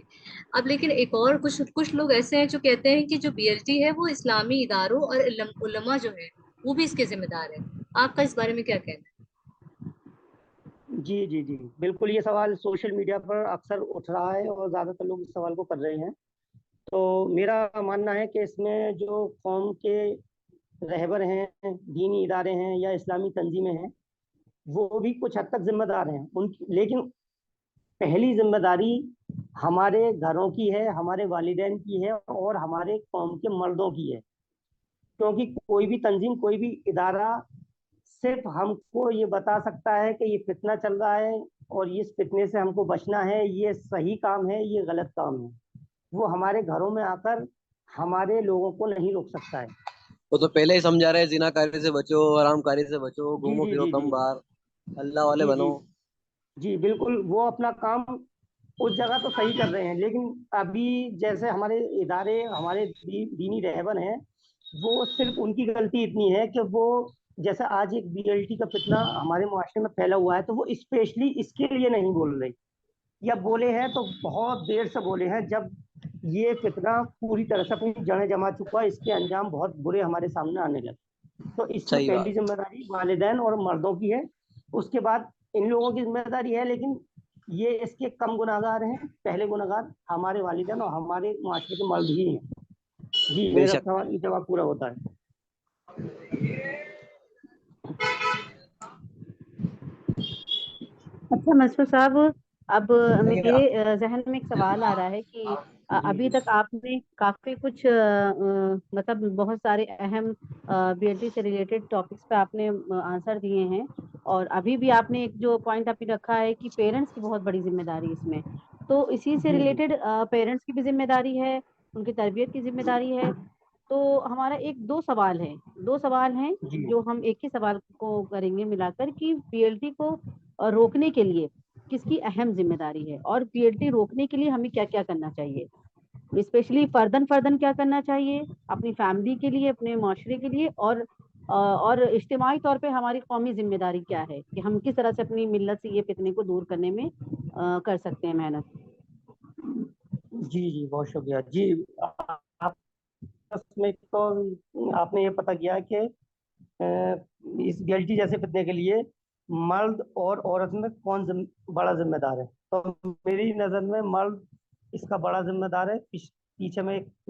اب لیکن ایک اور کچھ لوگ ایسے ہیں جو کہتے ہیں کہ جو بی ایل ٹی ہے وہ اسلامی اداروں اور علماء جو ہے وہ بھی اس کے ذمہ دار ہے. آپ کا اس بارے میں کیا کہنا ہے؟ جی جی جی بالکل، یہ سوال سوشل میڈیا پر اکثر اٹھ رہا ہے اور زیادہ تر لوگ اس سوال کو کر رہے ہیں. تو میرا ماننا ہے کہ اس میں جو قوم کے رہبر ہیں، دینی ادارے ہیں یا اسلامی تنظیمیں ہیں، وہ بھی کچھ حد تک ذمہ دار ہیں. لیکن پہلی ذمہ داری ہمارے گھروں کی ہے، ہمارے والدین کی ہے اور ہمارے قوم کے مردوں کی ہے. کیونکہ کوئی بھی تنظیم، کوئی بھی ادارہ صرف ہم کو یہ بتا سکتا ہے کہ یہ فتنہ چل رہا ہے اور اس فتنے سے ہم کو بچنا ہے، یہ صحیح کام ہے، یہ غلط کام ہے. وہ ہمارے گھروں میں آ کر ہمارے لوگوں کو نہیں روک سکتا ہے. وہ تو پہلے ہی سمجھا رہے ہیں زنا کاری سے بچو، حرام کاری سے بچو، جی گھومو جی پھرو جی کم جی باہر، اللہ والے جی بنو. جی جی بالکل، وہ اپنا کام اس جگہ تو صحیح کر رہے ہیں، لیکن ابھی جیسے ہمارے ادارے، ہمارے دینی رہبر ہیں، وہ صرف ان کی غلطی اتنی ہے کہ وہ جیسے آج ایک بی ایل ٹی کا فتنہ ہمارے معاشرے میں پھیلا ہوا ہے تو وہ اسپیشلی اس کے لیے نہیں بول رہے، یا بولے ہیں تو بہت دیر سے بولے ہیں جب یہ فتنہ پوری طرح سے اپنی جڑیں جما چکا ہے، اس کے انجام بہت برے ہمارے سامنے آنے لگے. تو اس میں صحیح پہلی بات. ذمہ داری والدین اور مردوں کی ہے، اس کے بعد ان لوگوں کی ذمہ داری ہے، لیکن یہ اس کے کم گناہ گار ہیں. پہلے گناہ گار ہمارے والدین اور ہمارے معاشرے کے مرد ہی ہیں. جی بے میرا شک. سوال یہ جواب پورا ہوتا ہے. اچھا مسعود صاحب، اب میرے ذہن میں ایک سوال آ رہا ہے کہ جی ابھی جی تک آپ نے کافی کچھ مطلب بہت سارے اہم بی ایل ٹی سے ریلیٹڈ ٹاپکس پہ آپ نے آنسر دیے ہیں، اور ابھی بھی آپ نے ایک جو پوائنٹ آپ نے رکھا ہے کہ پیرنٹس کی بہت بڑی ذمہ داری اس میں، تو اسی سے جی جی ریلیٹڈ پیرنٹس کی بھی ذمہ داری ہے، ان کی تربیت کی ذمہ داری ہے. تو ہمارا دو سوال ہیں جی جو ہم ایک ہی سوال کو کریں گے ملا کر کہ پی ایل ٹی کو روکنے کے لیے کس کی اہم ذمہ داری ہے، اور پی ایل ٹی روکنے کے لیے ہمیں کیا کیا کرنا چاہیے، اسپیشلی فردن کیا کرنا چاہیے اپنی فیملی کے لیے، اپنے معاشرے کے لیے، اور اجتماعی طور پہ ہماری قومی ذمہ داری کیا ہے کہ ہم کس طرح سے اپنی ملت سے یہ فتنے کو دور کرنے میں کر سکتے ہیں محنت. جی جی بہت شکریہ. جی آپ میں تو آپ نے یہ پتہ کیا کہ اس بی ایل ٹی جیسے فتنے کے لیے مرد اور عورت میں کون بڑا ذمہ دار ہے. تو میری نظر میں مرد اس کا بڑا ذمہ دار ہے. پیچھے میں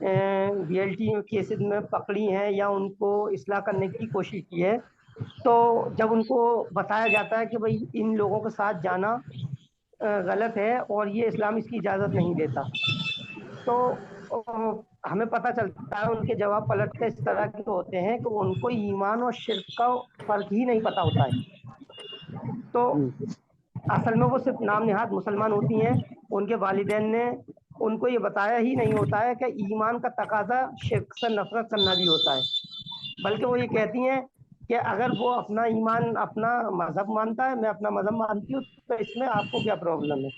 BLT کیسز میں پکڑی ہیں یا ان کو اصلاح کرنے کی کوشش کی ہے، تو جب ان کو بتایا جاتا ہے کہ بھائی ان لوگوں کے ساتھ جانا غلط ہے اور یہ اسلام اس کی اجازت نہیں دیتا، تو ہمیں پتہ چلتا ہے ان کے جواب پلٹ کے اس طرح کے ہوتے ہیں کہ ان کو ایمان اور شرک کا فرق ہی نہیں پتہ ہوتا ہے۔ تو اصل میں وہ صرف نام نہاد مسلمان ہوتی ہیں، ان کے والدین نے ان کو یہ بتایا ہی نہیں ہوتا ہے کہ ایمان کا تقاضا شرک سے نفرت کرنا بھی ہوتا ہے، بلکہ وہ یہ کہتی ہیں کہ اگر وہ اپنا ایمان اپنا مذہب مانتا ہے، میں اپنا مذہب مانتی ہوں، تو اس میں آپ کو کیا پرابلم ہے؟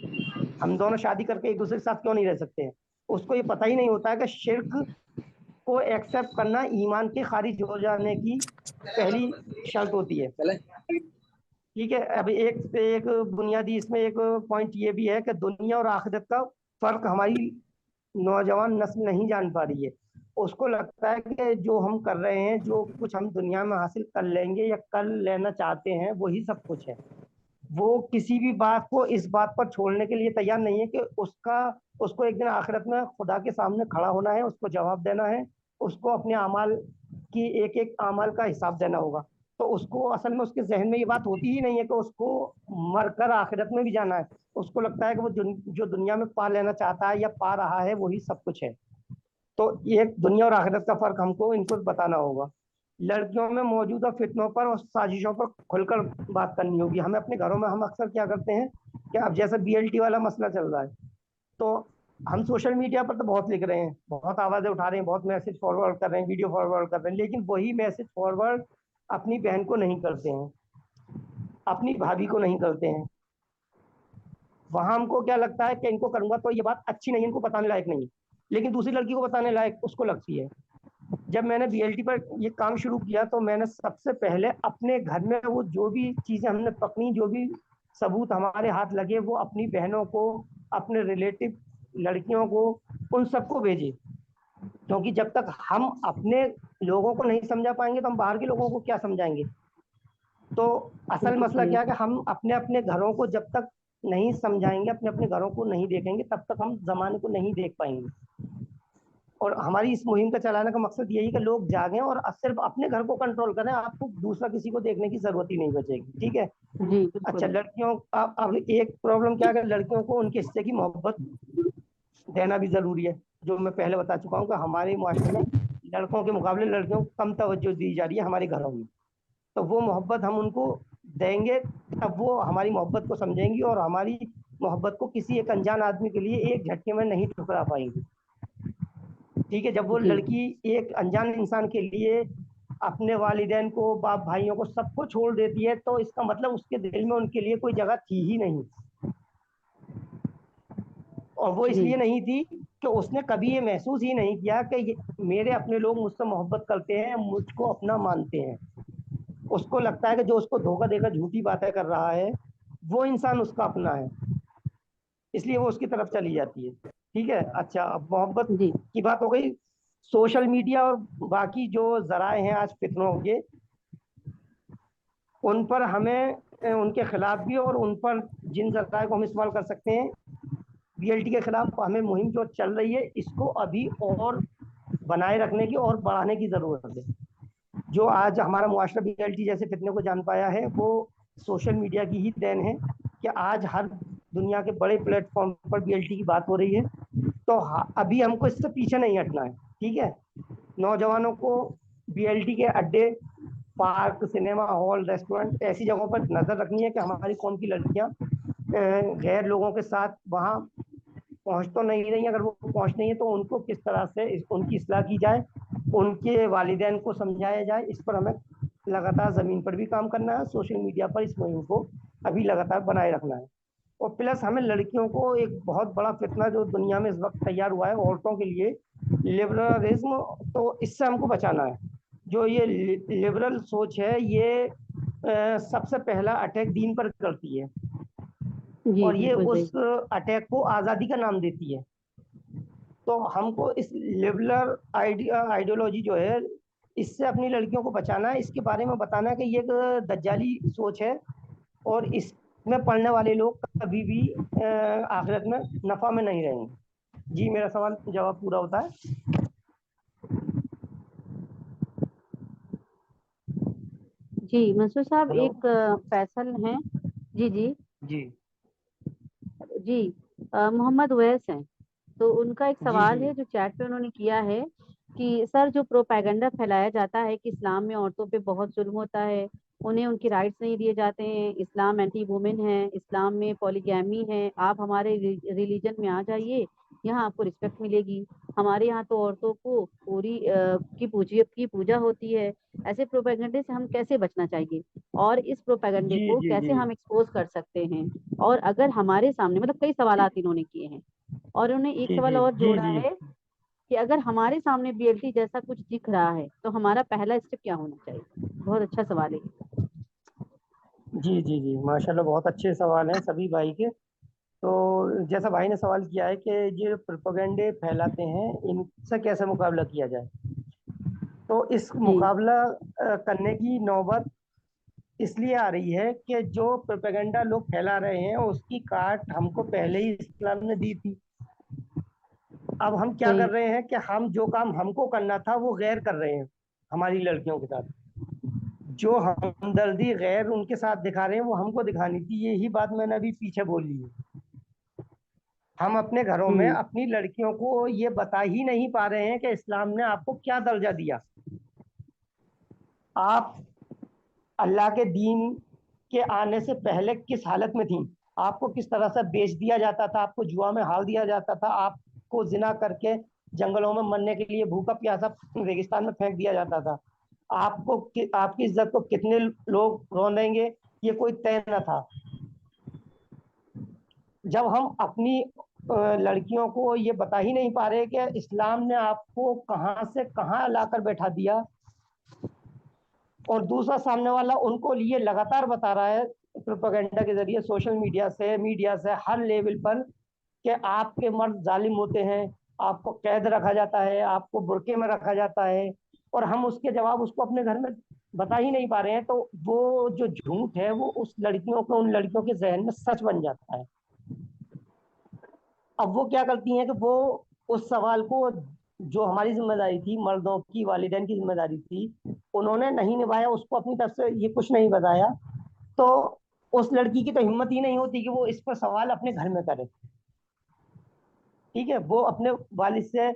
ہم دونوں شادی کر کے ایک دوسرے کے ساتھ کیوں نہیں رہ سکتے ہیں؟ اس کو یہ پتہ ہی نہیں ہوتا ہے کہ شرک کو ایکسیپٹ کرنا ایمان کے خارج ہو جانے کی پہلی شرط ہوتی ہے۔ ٹھیک ہے، اب ایک بنیادی اس میں ایک پوائنٹ یہ بھی ہے کہ دنیا اور آخرت کا فرق ہماری نوجوان نسل نہیں جان پا رہی ہے۔ اس کو لگتا ہے کہ جو ہم کر رہے ہیں، جو کچھ ہم دنیا میں حاصل کر لیں گے یا کر لینا چاہتے ہیں، وہی سب کچھ ہے۔ وہ کسی بھی بات کو اس بات پر چھوڑنے کے لیے تیار نہیں ہے کہ اس کو ایک دن آخرت میں خدا کے سامنے کھڑا ہونا ہے، اس کو جواب دینا ہے، اس کو اپنے اعمال کی ایک ایک اعمال کا حساب دینا ہوگا۔ تو اس کو اصل میں اس کے ذہن میں یہ بات ہوتی ہی نہیں ہے کہ اس کو مر کر آخرت میں بھی جانا ہے۔ اس کو لگتا ہے کہ وہ جو دنیا میں پا لینا چاہتا ہے یا پا رہا ہے وہی سب کچھ ہے۔ تو یہ دنیا اور آخرت کا فرق ہم کو ان کو بتانا ہوگا۔ لڑکیوں میں موجودہ فتنوں پر اور سازشوں پر کھل کر بات کرنی ہوگی۔ ہمیں اپنے گھروں میں ہم اکثر کیا کرتے ہیں کہ اب جیسے BLT والا مسئلہ چل رہا ہے، تو ہم سوشل میڈیا پر تو بہت لکھ رہے ہیں، بہت آوازیں اٹھا رہے ہیں، بہت میسج فارورڈ کر رہے ہیں، ویڈیو فارورڈ کر رہے ہیں، لیکن وہی میسج فارورڈ اپنی بہن کو نہیں کرتے ہیں، اپنی بھابھی کو نہیں کرتے ہیں۔ وہاں ہم کو کیا لگتا ہے کہ ان کو کروں گا تو یہ بات اچھی نہیں، ان کو بتانے لائق نہیں، لیکن دوسری لڑکی کو بتانے لائق اس کو لگتی ہے۔ جب میں نے BLT پر یہ کام شروع کیا تو میں نے سب سے پہلے اپنے گھر میں وہ جو بھی چیزیں ہم نے پکڑی، جو بھی ثبوت ہمارے ہاتھ لگے، وہ اپنی بہنوں کو، اپنے ریلیٹو لڑکیوں کو، ان سب کو بھیجے، کیونکہ جب تک ہم اپنے لوگوں کو نہیں سمجھا پائیں گے تو ہم باہر کے لوگوں کو کیا سمجھائیں گے؟ تو اصل مسئلہ کیا ہے کہ ہم اپنے اپنے گھروں کو جب تک نہیں سمجھائیں گے، اپنے اپنے گھروں کو نہیں دیکھیں گے، تب تک ہم زمانے کو نہیں دیکھ پائیں گے۔ اور ہماری اس مہم کا چلانے کا مقصد یہی کہ لوگ جاگیں اور صرف اپنے گھر کو کنٹرول کریں، آپ کو دوسرا کسی کو دیکھنے کی ضرورت ہی نہیں بچے گی۔ ٹھیک ہے، جی اچھا لڑکیوں اب ایک پرابلم کیا ہے، لڑکیوں کو ان کے حصے کی محبت دینا بھی ضروری ہے، جو میں پہلے بتا چکا ہوں کہ ہمارے معاشرے میں لڑکوں کے مقابلے لڑکیوں کو کم توجہ دی جا رہی ہے ہمارے گھروں میں۔ تو وہ محبت ہم ان کو دیں گے، تب وہ ہماری محبت کو سمجھیں گی اور ہماری محبت کو کسی ایک انجان آدمی کے لیے ایک جھٹکے میں نہیں ٹھکرا پائیں گی۔ ٹھیک ہے، جب وہ لڑکی ایک انجان انسان کے لیے اپنے والدین کو، باپ بھائیوں کو، سب کو چھوڑ دیتی ہے، تو اس کا مطلب اس کے دل میں ان کے لیے کوئی جگہ تھی ہی نہیں، اور وہ اس لیے نہیں تھی کہ اس نے کبھی یہ محسوس ہی نہیں کیا کہ میرے اپنے لوگ مجھ سے محبت کرتے ہیں، مجھ کو اپنا مانتے ہیں۔ اس کو لگتا ہے کہ جو اس کو دھوکہ دے کر جھوٹی باتیں کر رہا ہے وہ انسان اس کا اپنا ہے، اس لیے وہ اس کی طرف چلی جاتی ہے۔ ٹھیک ہے، اچھا اب محبت کی بات ہو گئی۔ سوشل میڈیا اور باقی جو ذرائع ہیں آج فتنوں کے، ان پر ہمیں ان کے خلاف بھی، اور ان پر جن ذرائع کو ہم استعمال کر سکتے ہیں، BLT کے خلاف ہمیں مہم جو چل رہی ہے اس کو ابھی اور بنائے رکھنے کی اور بڑھانے کی ضرورت ہے۔ جو آج ہمارا معاشرہ BLT جیسے فتنے کو جان پایا ہے وہ سوشل میڈیا کی ہی دین ہے کہ آج ہر دنیا کے بڑے پلیٹ فارم پر BLT کی بات ہو رہی ہے۔ تو ابھی ہم کو اس سے پیچھے نہیں ہٹنا ہے۔ ٹھیک ہے، نوجوانوں کو BLT کے اڈے، پارک، سنیما ہال، ریسٹورنٹ، ایسی جگہوں پر نظر رکھنی ہے کہ ہماری قوم کی لڑکیاں غیر لوگوں کے ساتھ وہاں پہنچ تو نہیں رہی، اگر وہ پہنچ نہیں ہے تو ان کو کس طرح سے ان کی اصلاح کی جائے، ان کے والدین کو سمجھایا جائے۔ اس پر ہمیں لگاتار زمین پر بھی کام کرنا ہے، سوشل میڈیا پر اس مہم کو ابھی لگاتار بنائے رکھنا ہے۔ اور پلس ہمیں لڑکیوں کو ایک بہت بڑا فتنہ جو دنیا میں اس وقت تیار ہوا ہے عورتوں کے لیے، لبرلزم، تو اس سے ہم کو بچانا ہے۔ جو یہ لبرل سوچ ہے یہ سب سے پہلا اٹیک دین پر کرتی ہے، اور یہ اس اٹیک کو آزادی کا نام دیتی ہے۔ تو ہم کو اس لبرل آئیڈیولوجی جو ہے اس سے اپنی لڑکیوں کو بچانا ہے، اس کے بارے میں بتانا ہے کہ یہ ایک دجالی سوچ ہے اور اس میں پڑھنے والے لوگ کبھی بھی آخرت میں نفع میں نہیں رہیں گے۔ جی میرا سوال جواب پورا ہوتا ہے۔ جی منصور صاحب ہلو ایک فیصل ہیں. جی جی جی جی محمد اویس ہیں. تو ان کا ایک جی سوال جی ہے جو چیٹ پہ انہوں نے کیا ہے کہ سر جو پروپیگنڈا پھیلایا جاتا ہے کہ اسلام میں عورتوں پہ بہت ظلم ہوتا ہے, انہیں ان کی رائٹس نہیں دیے جاتے ہیں, اسلام اینٹی وومن ہے, اسلام میں پولیگیمی ہے, آپ ہمارے ریلیجن میں آ جائیے, یہاں آپ کو رسپیکٹ ملے گی, ہمارے یہاں تو عورتوں کو پوری کی پوجا ہوتی ہے. ایسے پروپیگنڈے سے ہم کیسے بچنا چاہیے, اور اس پروپیگنڈے جی کو جی کیسے جی ہم ایکسپوز کر سکتے ہیں. اور اگر ہمارے سامنے, مطلب کئی سوالات انہوں نے کیے ہیں, اور انہوں نے ایک جی سوال جی اور جی جوڑا جی ہے کہ اگر ہمارے سامنے بی ایل ٹی جیسا کچھ دکھ رہا ہے تو ہمارا پہلا اسٹیپ کیا ہونا چاہیے. بہت اچھا سوال ہے. جی جی جی ماشاء اللہ, بہت اچھے سوال ہیں سبھی بھائی کے. تو جیسا بھائی نے سوال کیا ہے کہ یہ پروپیگنڈے پھیلاتے ہیں ان سے کیسے مقابلہ کیا جائے, تو اس جی مقابلہ کرنے کی نوبت اس لیے آ رہی ہے کہ جو پروپیگنڈا لوگ پھیلا رہے ہیں اس کی کاٹ ہم کو پہلے ہی اسلام نے دی تھی. اب ہم کیا صحیح. کر رہے ہیں کہ ہم جو کام ہم کو کرنا تھا وہ غیر کر رہے ہیں ہماری لڑکیوں کے ساتھ. جو ہمدردی غیر ان کے ساتھ دکھا رہے ہیں وہ ہم کو دکھانی تھی. یہی بات میں نے ابھی پیچھے بولی ہے. ہم اپنے گھروں میں ہوں اپنی لڑکیوں کو یہ بتا ہی نہیں پا رہے ہیں کہ اسلام نے آپ کو کیا درجہ دیا. آپ اللہ کے دین کے آنے سے پہلے کس حالت میں تھیں, آپ کو کس طرح سے بیچ دیا جاتا تھا, آپ کو جوا میں ہال دیا جاتا تھا, آپ کو زنا کر کے جنگلوں میں مرنے کے لیے بھوکا پیاسا ریگستان میں پھینک دیا جاتا تھا. آپ کو آپ کی عزت کو کتنے لوگ رونیں گے یہ کوئی طے نہ تھا. جب ہم اپنی لڑکیوں کو یہ بتا ہی نہیں پا رہے کہ اسلام نے آپ کو کہاں سے کہاں لا کر بیٹھا دیا, اور دوسرا سامنے والا ان کو یہ لگاتار بتا رہا ہے پروپیگنڈا کے ذریعے, سوشل میڈیا سے ہر لیول پر, کہ آپ کے مرد ظالم ہوتے ہیں, آپ کو قید رکھا جاتا ہے, آپ کو برقعے میں رکھا جاتا ہے, اور ہم اس کے جواب اس کو اپنے گھر میں بتا ہی نہیں پا رہے ہیں. تو وہ جو جھوٹ ہے وہ اس لڑکیوں کو, ان لڑکیوں کے ذہن میں سچ بن جاتا ہے. اب وہ کیا کرتی ہیں کہ وہ اس سوال کو جو ہماری ذمہ داری تھی, مردوں کی, والدین کی ذمہ داری تھی, انہوں نے نہیں نبھایا, اس کو اپنی طرف سے یہ کچھ نہیں بتایا, تو اس لڑکی کی تو ہمت ہی نہیں ہوتی کہ وہ اس پر سوال اپنے گھر میں کرے. ٹھیک ہے, وہ اپنے والد سے,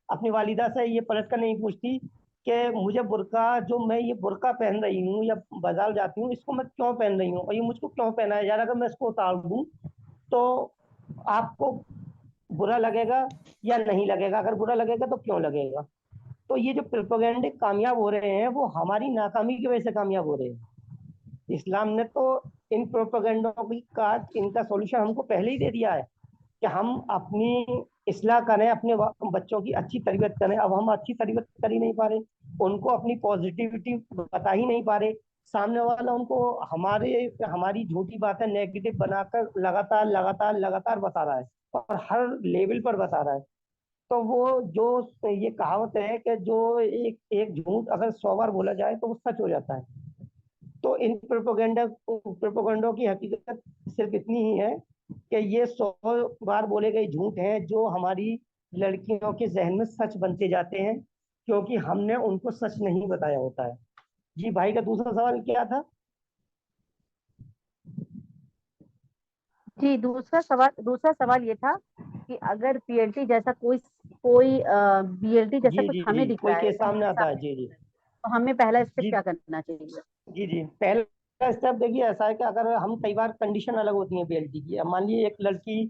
اپنی والدہ سے یہ پلٹ کر نہیں پوچھتی کہ مجھے برقع, جو میں یہ برقع پہن رہی ہوں یا بازار جاتی ہوں, اس کو میں کیوں پہن رہی ہوں, اور یہ مجھ کو کیوں پہنا ہے, اگر میں اس کو اتار دوں تو آپ کو برا لگے گا یا نہیں لگے گا, اگر برا لگے گا تو کیوں لگے گا. تو یہ جو پروپیگنڈے کامیاب ہو رہے ہیں وہ ہماری ناکامی کی وجہ سے کامیاب ہو رہے ہیں. اسلام نے تو ان پروپیگنڈوں کی کاٹ, ان کا سولوشن ہم کو پہلے ہی دے دیا ہے کہ ہم اپنی اصلاح کریں, اپنے بچوں کی اچھی تربیت کریں. اب ہم اچھی تربیت کر ہی نہیں پا رہے, ان کو اپنی پازیٹیوٹی بتا ہی نہیں پا رہے. سامنے والا ان کو ہماری جھوٹی باتیں نیگیٹو بنا کر لگاتار بتا رہا ہے, اور ہر لیول پر بتا رہا ہے. تو وہ جو یہ کہاوت ہے کہ جو ایک جھوٹ اگر 100 بار بولا جائے تو وہ سچ ہو جاتا ہے. تو ان پروپیگنڈوں کی حقیقت صرف اتنی ہی ہے کہ یہ 100 بار بولے گئے جھوٹ ہیں جو ہماری لڑکیوں کے ذہن میں سچ بنتے جاتے ہیں, کیونکہ ہم نے ان کو سچ نہیں بتایا ہوتا ہے. جی بھائی کا دوسرا سوال کیا تھا؟ جی دوسرا سوال یہ تھا کہ اگر پی ایل ٹی جیسا کوئی بی ایل ٹی جیسا جی کچھ جی ہمیں جی دکھ کوئی رہا ہے, کیس سامنے آتا ہے. جی جی تو ہمیں پہلا اسٹیپ جی کیا کرنا چاہیے. جی جی پہلا اسٹیپ دیکھیے ایسا ہے کہ اگر ہم کئی بار کنڈیشن الگ ہوتی ہیں بی ایل ٹی کی. اب مان لیے ایک لڑکی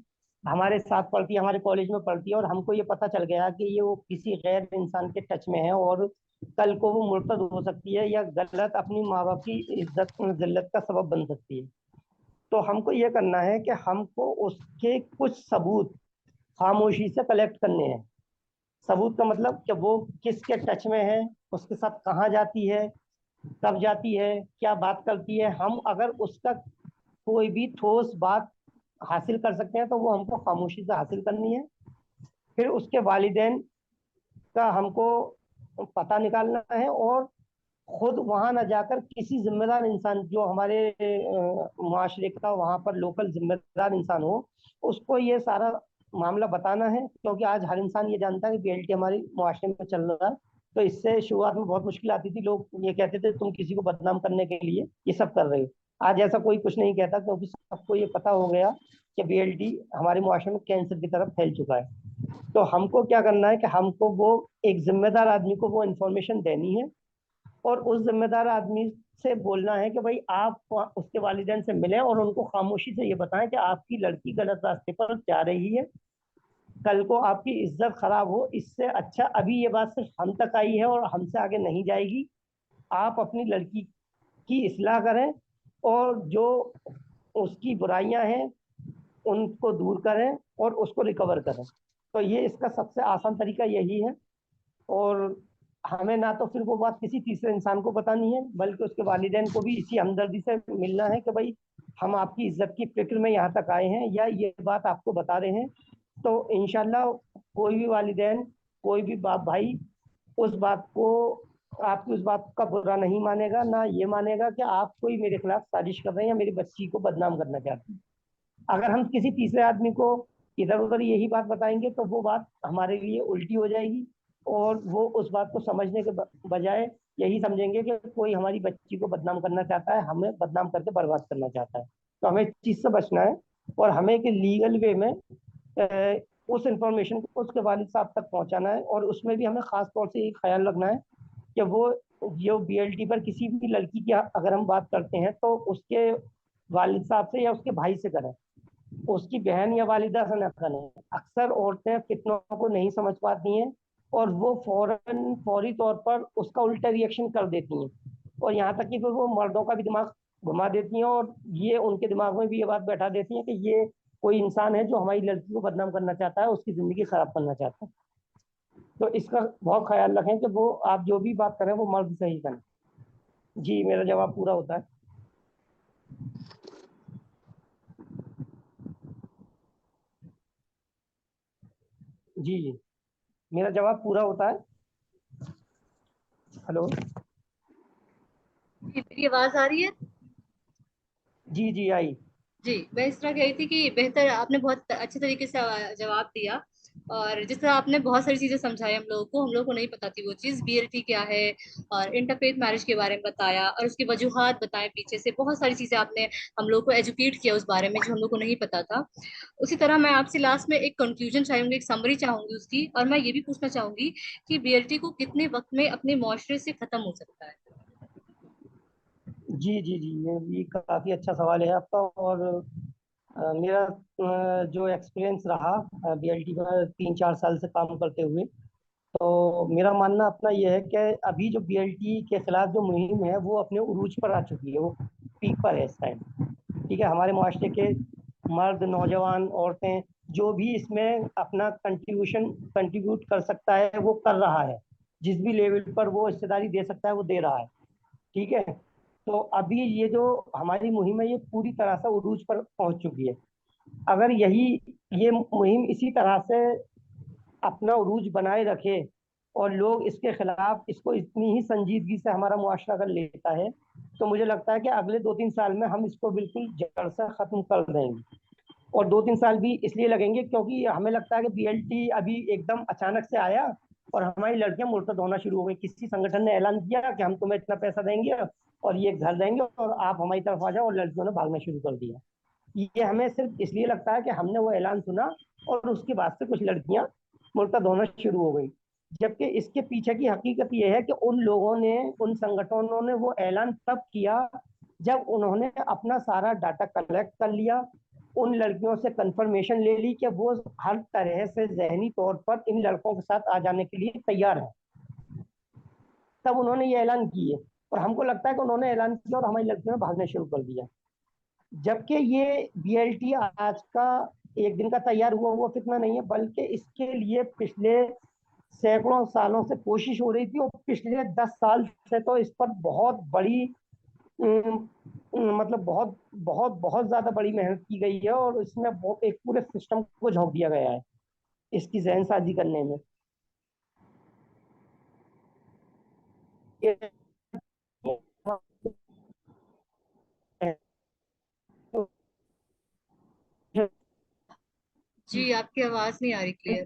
ہمارے ساتھ پڑھتی ہے, ہمارے کالج میں پڑھتی ہے, اور ہم کو یہ پتہ چل گیا کہ یہ وہ کسی غیر انسان کے ٹچ میں ہے, اور کل کو وہ مرتد ہو سکتی ہے یا غلط اپنی ماں باپ کی عزت ذلت کا سبب بن سکتی ہے. تو ہم کو یہ کرنا ہے کہ ہم کو اس کے کچھ ثبوت خاموشی سے کلیکٹ کرنے ہیں. ثبوت کا مطلب کہ وہ کس کے ٹچ میں ہے, اس کے ساتھ کہاں جاتی ہے, کب جاتی ہے, کیا بات کرتی ہے. ہم اگر اس کا کوئی بھی ٹھوس بات حاصل کر سکتے ہیں تو وہ ہم کو خاموشی سے حاصل کرنی ہے. پھر اس کے والدین کا ہم کو پتہ نکالنا ہے, اور خود وہاں نہ جا کر کسی ذمہ دار انسان جو ہمارے معاشرے کا وہاں پر لوکل ذمہ دار انسان ہو, اس کو یہ سارا معاملہ بتانا ہے. کیونکہ آج ہر انسان یہ جانتا ہے کہ بی ایل ٹی ہماری معاشرے میں چل رہا ہے, تو اس سے شروعات میں بہت مشکل آتی تھی. لوگ یہ کہتے تھے تم کسی کو بدنام کرنے کے لیے یہ سب کر رہے ہو. آج ایسا کوئی کچھ نہیں کہتا, کیونکہ سب کو یہ پتا ہو گیا کہ BLT ہمارے معاشرے میں کینسر کی طرف پھیل چکا ہے. تو ہم کو کیا کرنا ہے کہ ہم کو وہ ایک ذمہ دار آدمی کو وہ انفارمیشن دینی ہے, اور اس ذمہ دار آدمی سے بولنا ہے کہ بھائی آپ اس کے والدین سے ملیں اور ان کو خاموشی سے یہ بتائیں کہ آپ کی لڑکی غلط راستے پر جا رہی ہے, کل کو آپ کی عزت خراب ہو. اس سے اچھا ابھی یہ بات صرف ہم تک آئی ہے اور ہم سے آگے نہیں جائے گی. آپ اپنی لڑکی کی اصلاح کریں اور جو اس کی برائیاں ہیں ان کو دور کریں اور اس کو ریکور کریں. تو یہ اس کا سب سے آسان طریقہ یہی ہے, اور ہمیں نہ تو پھر وہ بات کسی تیسرے انسان کو بتانی ہے, بلکہ اس کے والدین کو بھی اسی ہمدردی سے ملنا ہے کہ بھائی ہم آپ کی عزت کی فکر میں یہاں تک آئے ہیں یا یہ بات آپ کو بتا رہے ہیں. تو انشاءاللہ کوئی بھی والدین, کوئی بھی باپ بھائی اس بات کو, آپ کی اس بات کا برا نہیں مانے گا, نہ یہ مانے گا کہ آپ کوئی میرے خلاف سازش کر رہے ہیں یا میری بچی کو بدنام کرنا چاہتے ہیں. اگر ہم کسی تیسرے آدمی کو ادھر ادھر یہی بات بتائیں گے تو وہ بات ہمارے لیے الٹی ہو جائے گی, اور وہ اس بات کو سمجھنے کے بجائے یہی سمجھیں گے کہ کوئی ہماری بچی کو بدنام کرنا چاہتا ہے, ہمیں بدنام کر کے برباد کرنا چاہتا ہے. تو ہمیں اس چیز سے بچنا ہے, اور ہمیں ایک لیگل وے میں اس انفارمیشن کو اس کے والد صاحب تک پہنچانا ہے. اور اس میں بھی ہمیں خاص طور سے یہ خیال رکھنا ہے کہ وہ جو BLT پر کسی بھی لڑکی کی اگر ہم بات کرتے ہیں تو اس کے والد صاحب سے یا اس کے بھائی سے کریں, اس کی بہن یا والدہ سے نہ کریں. اکثر عورتیں فتنوں کو نہیں سمجھ پاتی ہیں اور وہ فوری طور پر اس کا الٹا ریئیکشن کر دیتی ہیں, اور یہاں تک کہ پھر وہ مردوں کا بھی دماغ گھما دیتی ہیں, اور یہ ان کے دماغ میں بھی یہ بات بیٹھا دیتی ہیں کہ یہ کوئی انسان ہے جو ہماری لڑکی کو بدنام کرنا چاہتا ہے, اس کی زندگی خراب کرنا چاہتا ہے. تو اس کا بہت خیال رکھیں کہ وہ آپ جو بھی بات کریں وہ مرد سے ہی کریں. جی میرا جواب پورا ہوتا ہے. جی جی میرا جواب پورا ہوتا ہے. ہلو میری آواز آ رہی ہے؟ جی جی آئی. جی میں اس طرح کہی تھی کہ بہتر, آپ نے بہت اچھے طریقے سے جواب دیا, اور جس طرح آپ نے بہت ساری چیزیں سمجھائی ہم لوگوں کو نہیں پتا تھی وہ چیز BLT کیا ہے, اور انٹرفیتھ میرج کے بارے میں بتایا, اور اس کی وجوہات بتائے, پیچھے سے بہت ساری چیزیں آپ نے ہم لوگ کو ایجوکیٹ کیا اس بارے میں جو ہم لوگ کو نہیں پتا تھا. اسی طرح میں آپ سے لاسٹ میں ایک کنکلوژن چاہوں گی, ایک سمری چاہوں گی اس کی, اور میں یہ بھی پوچھنا چاہوں گی کہ BLT کو کتنے وقت میں اپنے معاشرے سے ختم ہو سکتا ہے؟ جی جی جی یہ بھی کافی اچھا سوال ہے آپ کا. اور میرا جو ایکسپیرینس رہا BLT پر 3-4 سال سے کام کرتے ہوئے, تو میرا ماننا اپنا یہ ہے کہ ابھی جو BLT کے خلاف جو مہم ہے وہ اپنے عروج پر آ چکی ہے, وہ پیک پر ہے اس ٹائم. ٹھیک ہے, ہمارے معاشرے کے مرد, نوجوان, عورتیں جو بھی اس میں اپنا کنٹریبیوٹ کر سکتا ہے وہ کر رہا ہے, جس بھی لیول پر وہ حصہ داری دے سکتا ہے وہ دے رہا ہے. ٹھیک ہے, تو ابھی یہ جو ہماری مہم ہے یہ پوری طرح سے عروج پر پہنچ چکی ہے. اگر یہ مہم اسی طرح سے اپنا عروج بنائے رکھے اور لوگ اس کے خلاف اس کو اتنی ہی سنجیدگی سے ہمارا معاشرہ اگر لیتا ہے, تو مجھے لگتا ہے کہ اگلے 2-3 سال میں ہم اس کو بالکل جڑ سے ختم کر دیں گے. اور 2-3 سال بھی اس لیے لگیں گے کیونکہ ہمیں لگتا ہے کہ BLT ابھی ایک دم اچانک سے آیا اور ہماری لڑکیاں مرتد ہونا شروع ہو گئی. کسی سنگٹھن نے اعلان کیا کہ ہم تمہیں اتنا پیسہ دیں گے اور یہ گھر دیں گے اور آپ ہماری طرف آ جاؤ, اور لڑکیوں نے بھاگنا شروع کر دیا. یہ ہمیں صرف اس لیے لگتا ہے کہ ہم نے وہ اعلان سنا اور اس کے بعد سے کچھ لڑکیاں مرتد ہونا شروع ہو گئی, جبکہ اس کے پیچھے کی حقیقت یہ ہے کہ ان لوگوں نے, ان سنگٹھنوں نے وہ اعلان تب کیا جب انہوں نے اپنا سارا ڈاٹا کلیکٹ کر لیا, ان لڑکیوں سے کنفرمیشن لے لی کہ وہ ہر طرح سے ذہنی طور پر ان لڑکوں کے ساتھ آ جانے کے لیے تیار ہیں, تب انہوں نے یہ اعلان کیے. اور ہم کو لگتا ہے کہ انہوں نے اعلان کیا اور ہماری لڑکیوں نے بھاگنا شروع کر دیا, جبکہ یہ BLT آج کا ایک دن کا تیار ہوا فتنہ نہیں ہے, بلکہ اس کے لیے پچھلے سینکڑوں سالوں سے کوشش ہو رہی تھی, اور پچھلے 10 سال سے تو اس پر بہت بڑی مطلب بہت بہت بہت زیادہ بڑی محنت کی گئی ہے, اور اس میں ایک پورے سسٹم کو جھونک دیا گیا ہے اس کی ذہن سازی کرنے میں. جی آپ کی آواز نہیں آ رہی کلیئر.